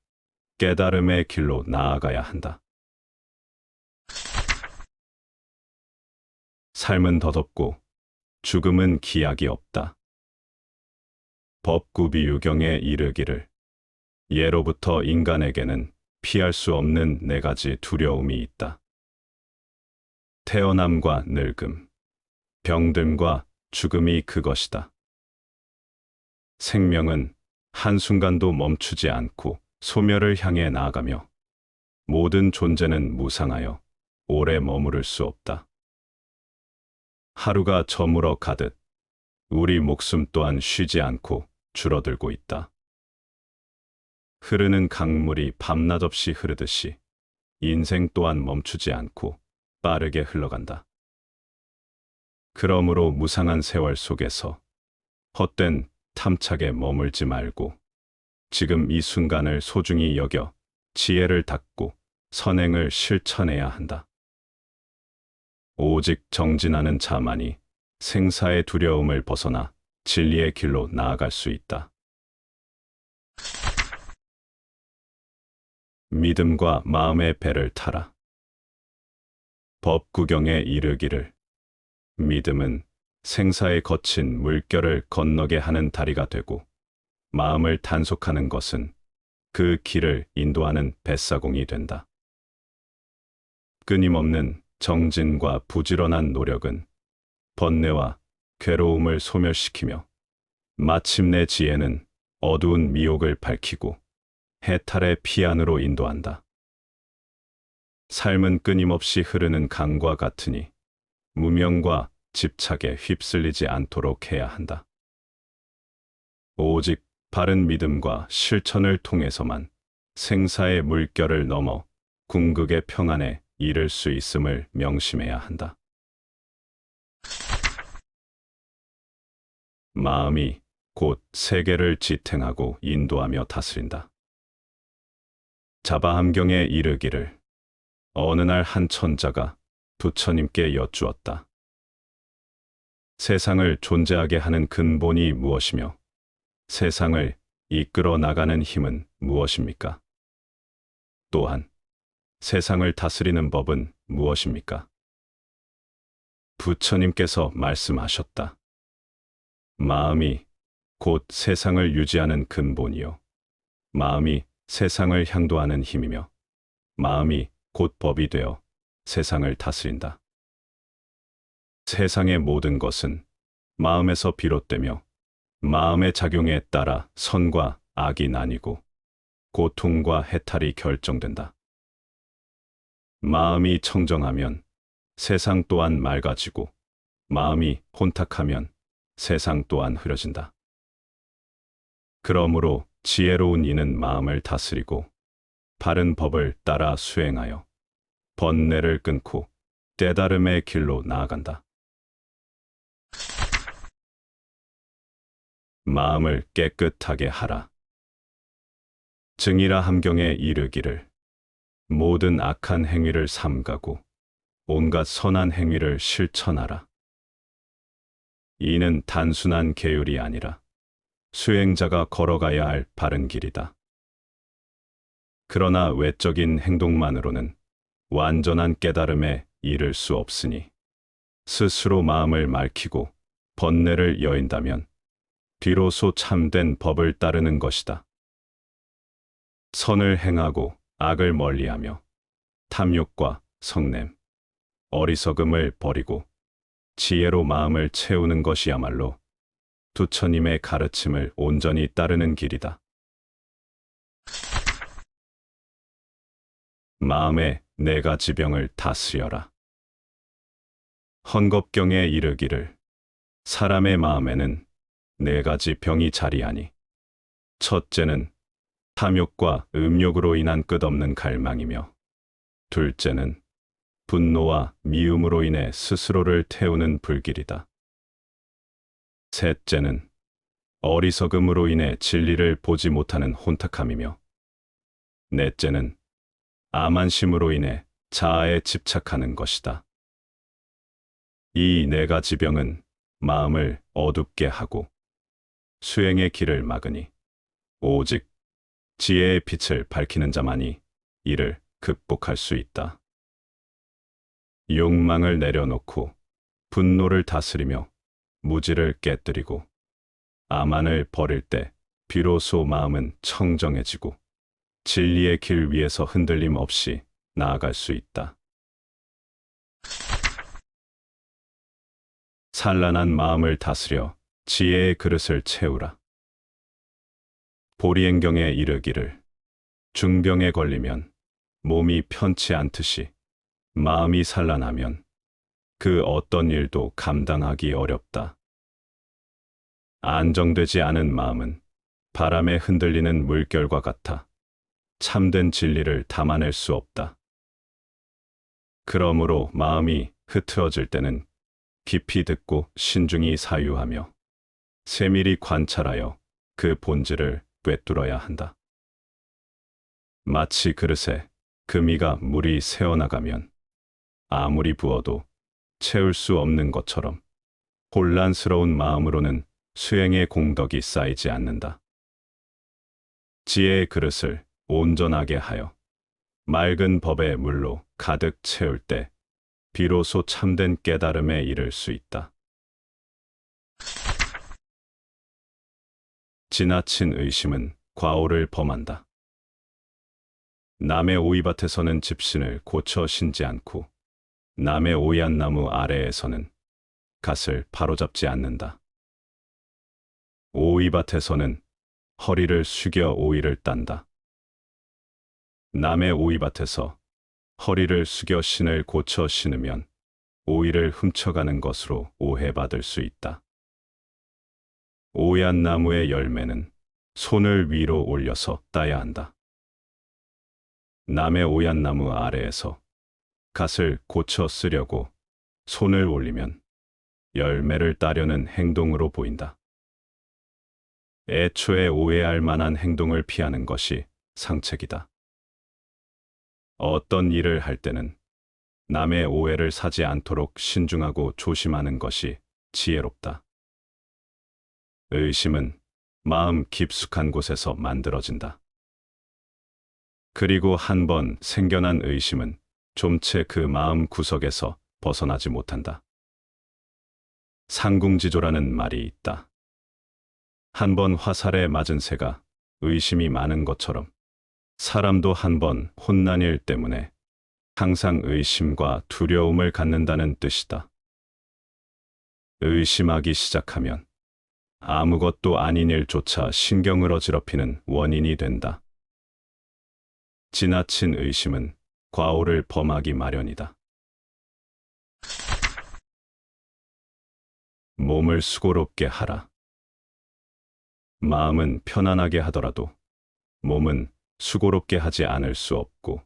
깨달음의 길로 나아가야 한다. 삶은 덧없고 죽음은 기약이 없다. 법구비유경에 이르기를 예로부터 인간에게는 피할 수 없는 네 가지 두려움이 있다. 태어남과 늙음, 병듦과 죽음이 그것이다. 생명은 한순간도 멈추지 않고 소멸을 향해 나아가며 모든 존재는 무상하여 오래 머무를 수 없다. 하루가 저물어 가듯 우리 목숨 또한 쉬지 않고 줄어들고 있다. 흐르는 강물이 밤낮 없이 흐르듯이 인생 또한 멈추지 않고 빠르게 흘러간다. 그러므로 무상한 세월 속에서 헛된 탐착에 머물지 말고 지금 이 순간을 소중히 여겨 지혜를 닦고 선행을 실천해야 한다. 오직 정진하는 자만이 생사의 두려움을 벗어나 진리의 길로 나아갈 수 있다. 믿음과 마음의 배를 타라. 법구경에 이르기를 믿음은 생사의 거친 물결을 건너게 하는 다리가 되고 마음을 단속하는 것은 그 길을 인도하는 뱃사공이 된다. 끊임없는 정진과 부지런한 노력은 번뇌와 괴로움을 소멸시키며 마침내 지혜는 어두운 미혹을 밝히고 해탈의 피안으로 인도한다. 삶은 끊임없이 흐르는 강과 같으니 무명과 집착에 휩쓸리지 않도록 해야 한다. 오직 바른 믿음과 실천을 통해서만 생사의 물결을 넘어 궁극의 평안에 이를 수 있음을 명심해야 한다. 마음이 곧 세계를 지탱하고 인도하며 다스린다. 자바함경에 이르기를 어느 날 한 천자가 부처님께 여쭈었다. 세상을 존재하게 하는 근본이 무엇이며 세상을 이끌어 나가는 힘은 무엇입니까? 또한 세상을 다스리는 법은 무엇입니까? 부처님께서 말씀하셨다. 마음이 곧 세상을 유지하는 근본이요. 마음이 세상을 향도하는 힘이며 마음이 곧 법이 되어 세상을 다스린다. 세상의 모든 것은 마음에서 비롯되며 마음의 작용에 따라 선과 악이 나뉘고 고통과 해탈이 결정된다. 마음이 청정하면 세상 또한 맑아지고 마음이 혼탁하면 세상 또한 흐려진다. 그러므로 지혜로운 이는 마음을 다스리고 바른 법을 따라 수행하여 번뇌를 끊고 깨달음의 길로 나아간다. 마음을 깨끗하게 하라. 증이라 함경에 이르기를 모든 악한 행위를 삼가고 온갖 선한 행위를 실천하라. 이는 단순한 계율이 아니라 수행자가 걸어가야 할 바른 길이다. 그러나 외적인 행동만으로는 완전한 깨달음에 이를 수 없으니 스스로 마음을 맑히고 번뇌를 여인다면 비로소 참된 법을 따르는 것이다. 선을 행하고 악을 멀리하며 탐욕과 성냄, 어리석음을 버리고 지혜로 마음을 채우는 것이야말로 부처님의 가르침을 온전히 따르는 길이다. 마음의 네 가지 병을 다스려라. 헌겁경에 이르기를 사람의 마음에는 네 가지 병이 자리하니 첫째는 탐욕과 음욕으로 인한 끝없는 갈망이며 둘째는 분노와 미움으로 인해 스스로를 태우는 불길이다. 셋째는 어리석음으로 인해 진리를 보지 못하는 혼탁함이며 넷째는 암만심으로 인해 자아에 집착하는 것이다. 이 네 가지 병은 마음을 어둡게 하고 수행의 길을 막으니 오직 지혜의 빛을 밝히는 자만이 이를 극복할 수 있다. 욕망을 내려놓고 분노를 다스리며 무지를 깨뜨리고 암만을 버릴 때 비로소 마음은 청정해지고 진리의 길 위에서 흔들림 없이 나아갈 수 있다. 산란한 마음을 다스려 지혜의 그릇을 채우라. 보리행경에 이르기를 중병에 걸리면 몸이 편치 않듯이 마음이 산란하면 그 어떤 일도 감당하기 어렵다. 안정되지 않은 마음은 바람에 흔들리는 물결과 같아 참된 진리를 담아낼 수 없다. 그러므로 마음이 흐트러질 때는 깊이 듣고 신중히 사유하며 세밀히 관찰하여 그 본질을 꿰뚫어야 한다. 마치 그릇에 금이가 물이 새어나가면 아무리 부어도 채울 수 없는 것처럼 혼란스러운 마음으로는 수행의 공덕이 쌓이지 않는다. 지혜의 그릇을 온전하게 하여 맑은 법의 물로 가득 채울 때 비로소 참된 깨달음에 이를 수 있다. 지나친 의심은 과오를 범한다. 남의 오이밭에서는 집신을 고쳐 신지 않고 남의 오이한 나무 아래에서는 갓을 바로잡지 않는다. 오이밭에서는 허리를 숙여 오이를 딴다. 남의 오이밭에서 허리를 숙여 신을 고쳐 신으면 오이를 훔쳐가는 것으로 오해받을 수 있다. 오이한 나무의 열매는 손을 위로 올려서 따야 한다. 남의 오이한 나무 아래에서 갓을 고쳐 쓰려고 손을 올리면 열매를 따려는 행동으로 보인다. 애초에 오해할 만한 행동을 피하는 것이 상책이다. 어떤 일을 할 때는 남의 오해를 사지 않도록 신중하고 조심하는 것이 지혜롭다. 의심은 마음 깊숙한 곳에서 만들어진다. 그리고 한 번 생겨난 의심은 좀채 그 마음 구석에서 벗어나지 못한다. 상궁지조라는 말이 있다. 한 번 화살에 맞은 새가 의심이 많은 것처럼 사람도 한 번 혼난 일 때문에 항상 의심과 두려움을 갖는다는 뜻이다. 의심하기 시작하면 아무것도 아닌 일조차 신경을 어지럽히는 원인이 된다. 지나친 의심은 과오를 범하기 마련이다. 몸을 수고롭게 하라. 마음은 편안하게 하더라도 몸은 수고롭게 하지 않을 수 없고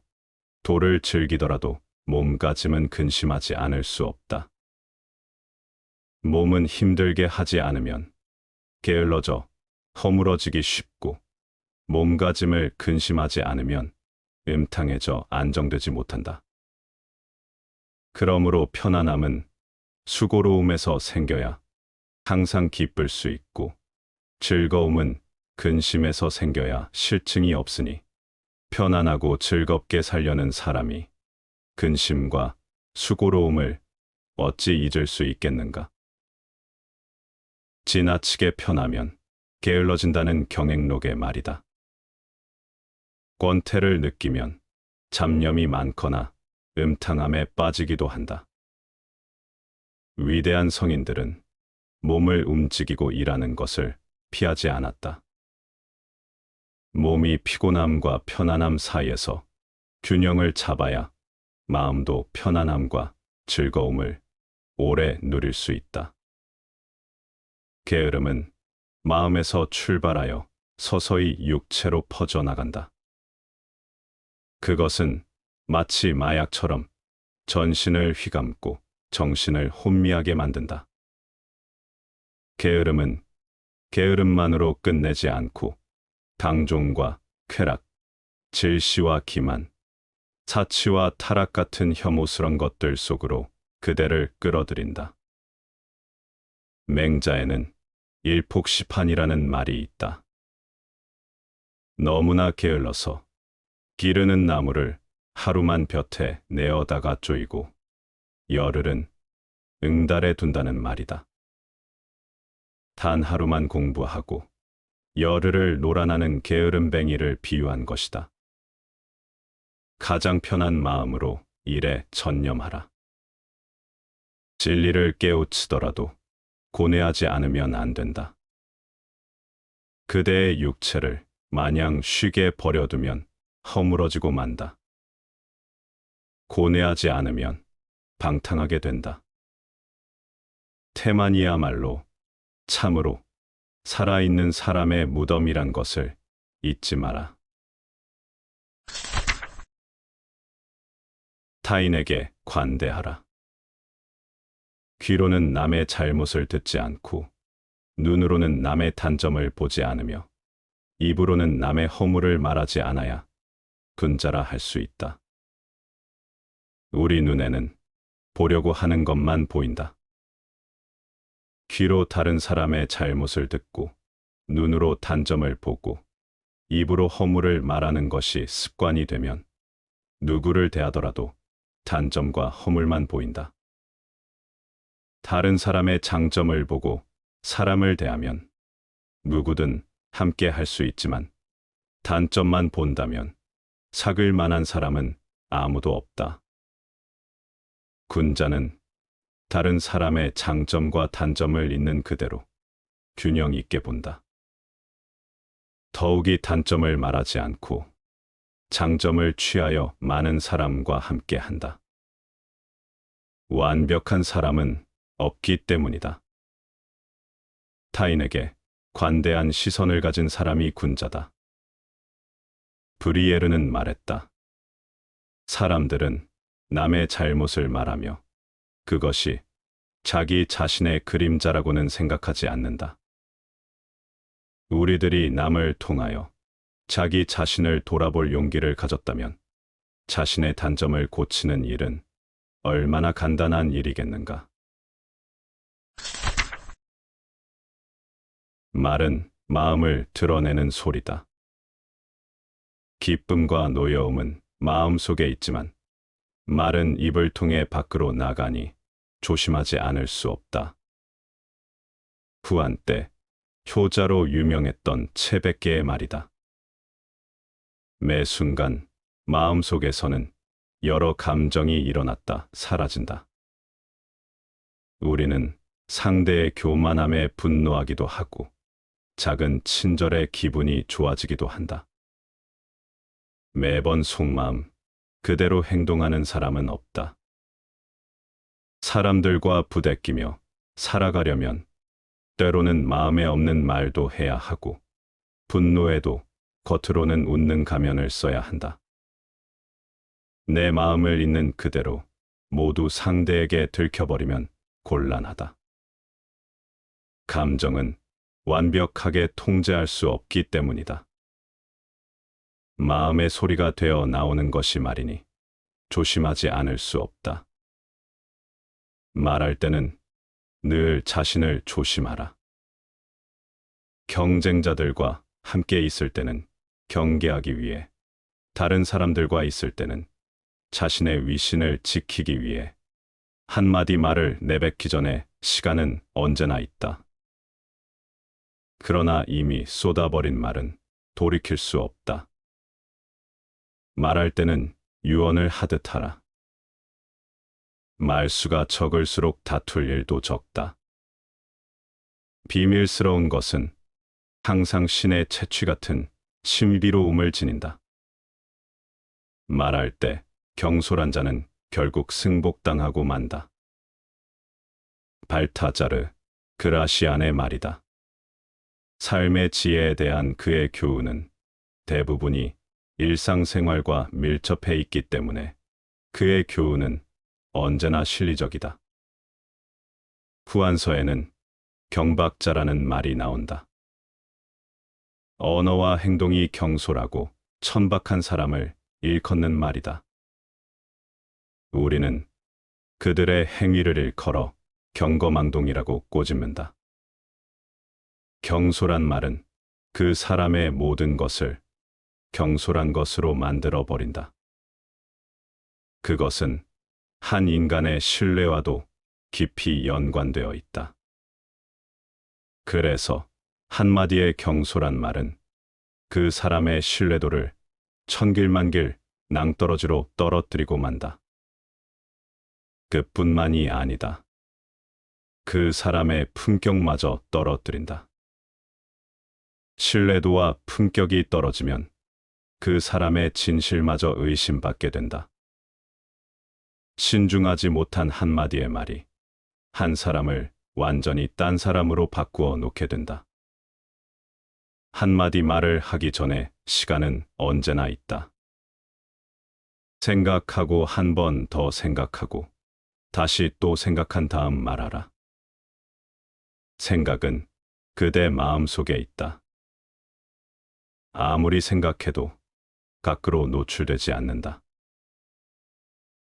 도를 즐기더라도 몸가짐은 근심하지 않을 수 없다. 몸은 힘들게 하지 않으면 게을러져 허물어지기 쉽고 몸가짐을 근심하지 않으면 음탕해져 안정되지 못한다. 그러므로 편안함은 수고로움에서 생겨야 항상 기쁠 수 있고 즐거움은 근심에서 생겨야 실증이 없으니 편안하고 즐겁게 살려는 사람이 근심과 수고로움을 어찌 잊을 수 있겠는가? 지나치게 편하면 게을러진다는 경행록의 말이다. 권태를 느끼면 잡념이 많거나 음탕함에 빠지기도 한다. 위대한 성인들은 몸을 움직이고 일하는 것을 피하지 않았다. 몸이 피곤함과 편안함 사이에서 균형을 잡아야 마음도 편안함과 즐거움을 오래 누릴 수 있다. 게으름은 마음에서 출발하여 서서히 육체로 퍼져나간다. 그것은 마치 마약처럼 전신을 휘감고 정신을 혼미하게 만든다. 게으름은 게으름만으로 끝내지 않고 당종과 쾌락, 질시와 기만, 사치와 타락 같은 혐오스런 것들 속으로 그대를 끌어들인다. 맹자에는 일폭시판이라는 말이 있다. 너무나 게을러서 기르는 나무를 하루만 볕에 내어다가 쪼이고 열흘은 응달에 둔다는 말이다. 단 하루만 공부하고 열흘을 놀아나는 게으름뱅이를 비유한 것이다. 가장 편한 마음으로 일에 전념하라. 진리를 깨우치더라도 고뇌하지 않으면 안 된다. 그대의 육체를 마냥 쉬게 버려두면 허물어지고 만다. 고뇌하지 않으면 방탕하게 된다. 태만이야말로 참으로 살아있는 사람의 무덤이란 것을 잊지 마라. 타인에게 관대하라. 귀로는 남의 잘못을 듣지 않고 눈으로는 남의 단점을 보지 않으며 입으로는 남의 허물을 말하지 않아야 군자라 할 수 있다. 우리 눈에는 보려고 하는 것만 보인다. 귀로 다른 사람의 잘못을 듣고 눈으로 단점을 보고 입으로 허물을 말하는 것이 습관이 되면 누구를 대하더라도 단점과 허물만 보인다. 다른 사람의 장점을 보고 사람을 대하면 누구든 함께 할 수 있지만 단점만 본다면 삭을 만한 사람은 아무도 없다. 군자는 다른 사람의 장점과 단점을 있는 그대로 균형 있게 본다. 더욱이 단점을 말하지 않고 장점을 취하여 많은 사람과 함께 한다. 완벽한 사람은 없기 때문이다. 타인에게 관대한 시선을 가진 사람이 군자다. 브리에르는 말했다. 사람들은 남의 잘못을 말하며 그것이 자기 자신의 그림자라고는 생각하지 않는다. 우리들이 남을 통하여 자기 자신을 돌아볼 용기를 가졌다면 자신의 단점을 고치는 일은 얼마나 간단한 일이겠는가. 말은 마음을 드러내는 소리다. 기쁨과 노여움은 마음 속에 있지만 말은 입을 통해 밖으로 나가니 조심하지 않을 수 없다. 후한 때 효자로 유명했던 채백계의 말이다. 매 순간 마음 속에서는 여러 감정이 일어났다 사라진다. 우리는 상대의 교만함에 분노하기도 하고 작은 친절에 기분이 좋아지기도 한다. 매번 속마음 그대로 행동하는 사람은 없다. 사람들과 부대끼며 살아가려면 때로는 마음에 없는 말도 해야 하고 분노에도 겉으로는 웃는 가면을 써야 한다. 내 마음을 있는 그대로 모두 상대에게 들켜버리면 곤란하다. 감정은 완벽하게 통제할 수 없기 때문이다. 마음의 소리가 되어 나오는 것이 말이니 조심하지 않을 수 없다. 말할 때는 늘 자신을 조심하라. 경쟁자들과 함께 있을 때는 경계하기 위해, 다른 사람들과 있을 때는 자신의 위신을 지키기 위해 한마디 말을 내뱉기 전에 시간은 언제나 있다. 그러나 이미 쏟아버린 말은 돌이킬 수 없다. 말할 때는 유언을 하듯 하라. 말수가 적을수록 다툴 일도 적다. 비밀스러운 것은 항상 신의 채취 같은 신비로움을 지닌다. 말할 때 경솔한 자는 결국 승복당하고 만다. 발타자르 그라시안의 말이다. 삶의 지혜에 대한 그의 교훈은 대부분이 일상생활과 밀접해 있기 때문에 그의 교훈은 언제나 실리적이다. 후한서에는 경박자라는 말이 나온다. 언어와 행동이 경솔하고 천박한 사람을 일컫는 말이다. 우리는 그들의 행위를 일컬어 경거망동이라고 꼬집는다. 경솔한 말은 그 사람의 모든 것을 경솔한 것으로 만들어 버린다. 그것은 한 인간의 신뢰와도 깊이 연관되어 있다. 그래서 한마디의 경솔한 말은 그 사람의 신뢰도를 천길만길 낭떠러지로 떨어뜨리고 만다. 그뿐만이 아니다. 그 사람의 품격마저 떨어뜨린다. 신뢰도와 품격이 떨어지면 그 사람의 진실마저 의심받게 된다. 신중하지 못한 한마디의 말이 한 사람을 완전히 딴 사람으로 바꾸어 놓게 된다. 한마디 말을 하기 전에 시간은 언제나 있다. 생각하고 한 번 더 생각하고 다시 또 생각한 다음 말하라. 생각은 그대 마음속에 있다. 아무리 생각해도 밖으로 노출되지 않는다.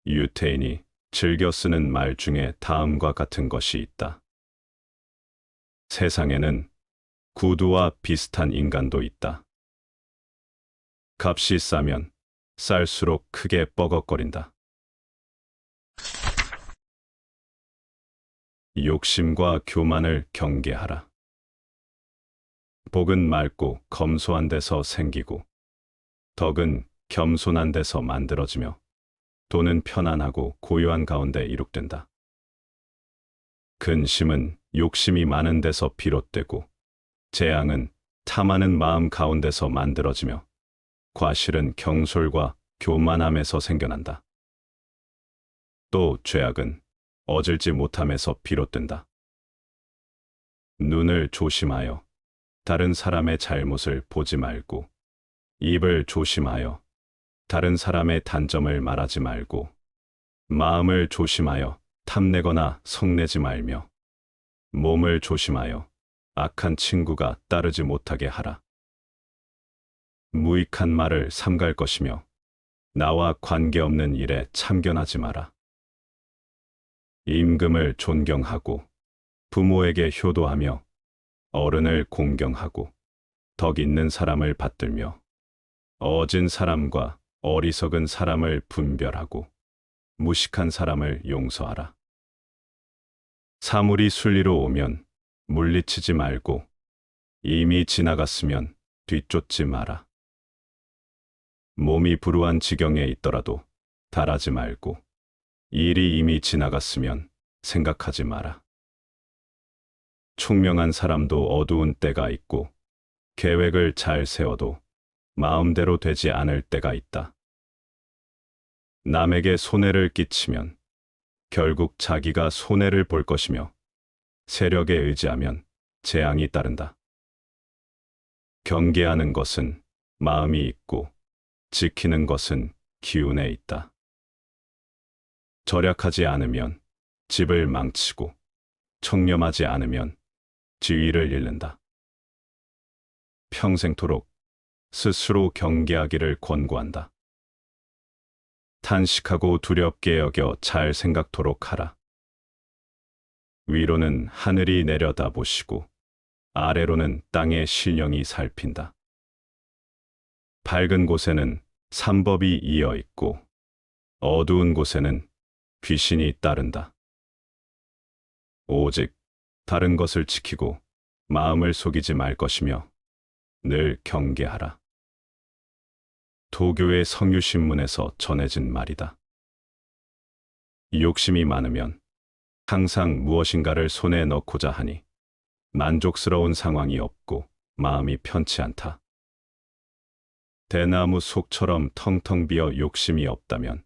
유태인이 즐겨 쓰는 말 중에 다음과 같은 것이 있다. 세상에는 구두와 비슷한 인간도 있다. 값이 싸면 쌀수록 크게 뻐걱거린다. 욕심과 교만을 경계하라. 복은 맑고 검소한 데서 생기고 덕은 겸손한 데서 만들어지며 돈은 편안하고 고요한 가운데 이룩된다. 근심은 욕심이 많은 데서 비롯되고 재앙은 탐하는 마음 가운데서 만들어지며 과실은 경솔과 교만함에서 생겨난다. 또 죄악은 어질지 못함에서 비롯된다. 눈을 조심하여 다른 사람의 잘못을 보지 말고 입을 조심하여 다른 사람의 단점을 말하지 말고 마음을 조심하여 탐내거나 성내지 말며 몸을 조심하여 악한 친구가 따르지 못하게 하라. 무익한 말을 삼갈 것이며 나와 관계없는 일에 참견하지 마라. 임금을 존경하고 부모에게 효도하며 어른을 공경하고 덕 있는 사람을 받들며 어진 사람과 어리석은 사람을 분별하고 무식한 사람을 용서하라. 사물이 순리로 오면 물리치지 말고 이미 지나갔으면 뒤쫓지 마라. 몸이 불우한 지경에 있더라도 달하지 말고 일이 이미 지나갔으면 생각하지 마라. 총명한 사람도 어두운 때가 있고 계획을 잘 세워도 마음대로 되지 않을 때가 있다. 남에게 손해를 끼치면 결국 자기가 손해를 볼 것이며 세력에 의지하면 재앙이 따른다. 경계하는 것은 마음이 있고 지키는 것은 기운에 있다. 절약하지 않으면 집을 망치고 청렴하지 않으면 지위를 잃는다. 평생토록 스스로 경계하기를 권고한다. 탄식하고 두렵게 여겨 잘 생각토록 하라. 위로는 하늘이 내려다보시고 아래로는 땅의 신령이 살핀다. 밝은 곳에는 삼법이 이어 있고 어두운 곳에는 귀신이 따른다. 오직 다른 것을 지키고 마음을 속이지 말 것이며 늘 경계하라. 도교의 성유신문에서 전해진 말이다. 욕심이 많으면 항상 무엇인가를 손에 넣고자 하니 만족스러운 상황이 없고 마음이 편치 않다. 대나무 속처럼 텅텅 비어 욕심이 없다면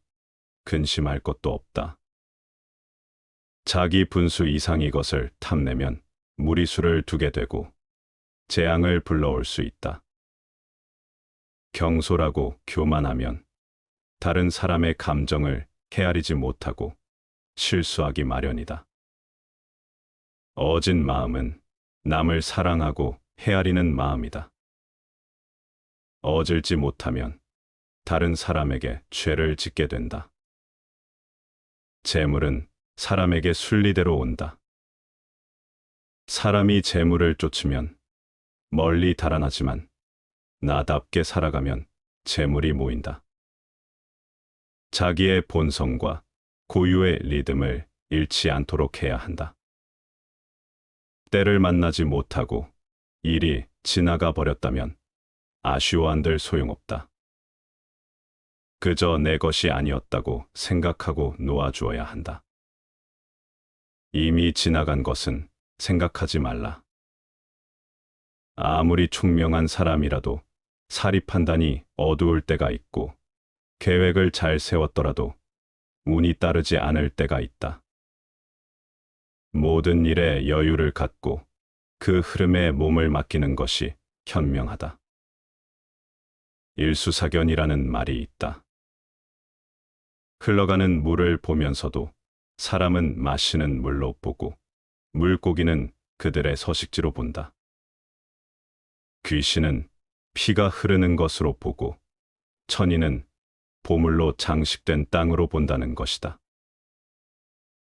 근심할 것도 없다. 자기 분수 이상의 것을 탐내면 무리수를 두게 되고 재앙을 불러올 수 있다. 경솔하고 교만하면 다른 사람의 감정을 헤아리지 못하고 실수하기 마련이다. 어진 마음은 남을 사랑하고 헤아리는 마음이다. 어질지 못하면 다른 사람에게 죄를 짓게 된다. 재물은 사람에게 순리대로 온다. 사람이 재물을 쫓으면 멀리 달아나지만 나답게 살아가면 재물이 모인다. 자기의 본성과 고유의 리듬을 잃지 않도록 해야 한다. 때를 만나지 못하고 일이 지나가 버렸다면 아쉬워한들 소용없다. 그저 내 것이 아니었다고 생각하고 놓아주어야 한다. 이미 지나간 것은 생각하지 말라. 아무리 총명한 사람이라도 사리 판단이 어두울 때가 있고 계획을 잘 세웠더라도 운이 따르지 않을 때가 있다. 모든 일에 여유를 갖고 그 흐름에 몸을 맡기는 것이 현명하다. 일수사견이라는 말이 있다. 흘러가는 물을 보면서도 사람은 마시는 물로 보고 물고기는 그들의 서식지로 본다. 귀신은 피가 흐르는 것으로 보고 천인은 보물로 장식된 땅으로 본다는 것이다.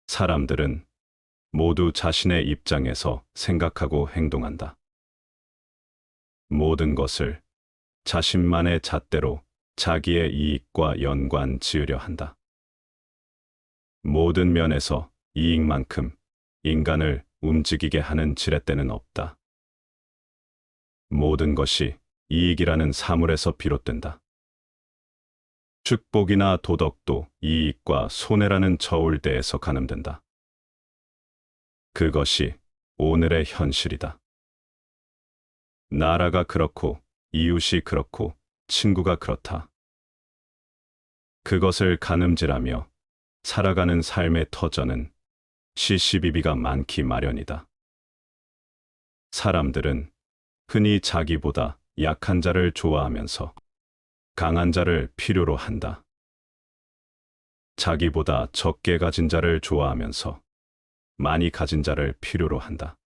사람들은 모두 자신의 입장에서 생각하고 행동한다. 모든 것을 자신만의 잣대로 자기의 이익과 연관 지으려 한다. 모든 면에서 이익만큼 인간을 움직이게 하는 지렛대는 없다. 모든 것이 이익이라는 사물에서 비롯된다. 축복이나 도덕도 이익과 손해라는 저울대에서 가늠된다. 그것이 오늘의 현실이다. 나라가 그렇고 이웃이 그렇고 친구가 그렇다. 그것을 가늠질하며 살아가는 삶의 터전은 시시비비가 많기 마련이다. 사람들은 흔히 자기보다 약한 자를 좋아하면서 강한 자를 필요로 한다. 자기보다 적게 가진 자를 좋아하면서 많이 가진 자를 필요로 한다.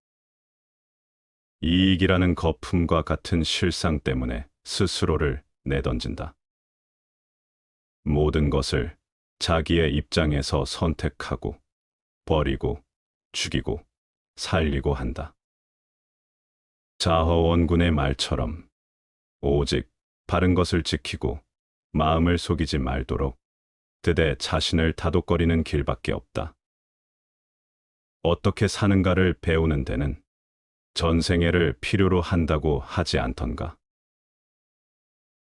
이익이라는 거품과 같은 실상 때문에 스스로를 내던진다. 모든 것을 자기의 입장에서 선택하고 버리고 죽이고 살리고 한다. 자허원군의 말처럼 오직 바른 것을 지키고 마음을 속이지 말도록 드대 자신을 다독거리는 길밖에 없다. 어떻게 사는가를 배우는 데는 전생애를 필요로 한다고 하지 않던가.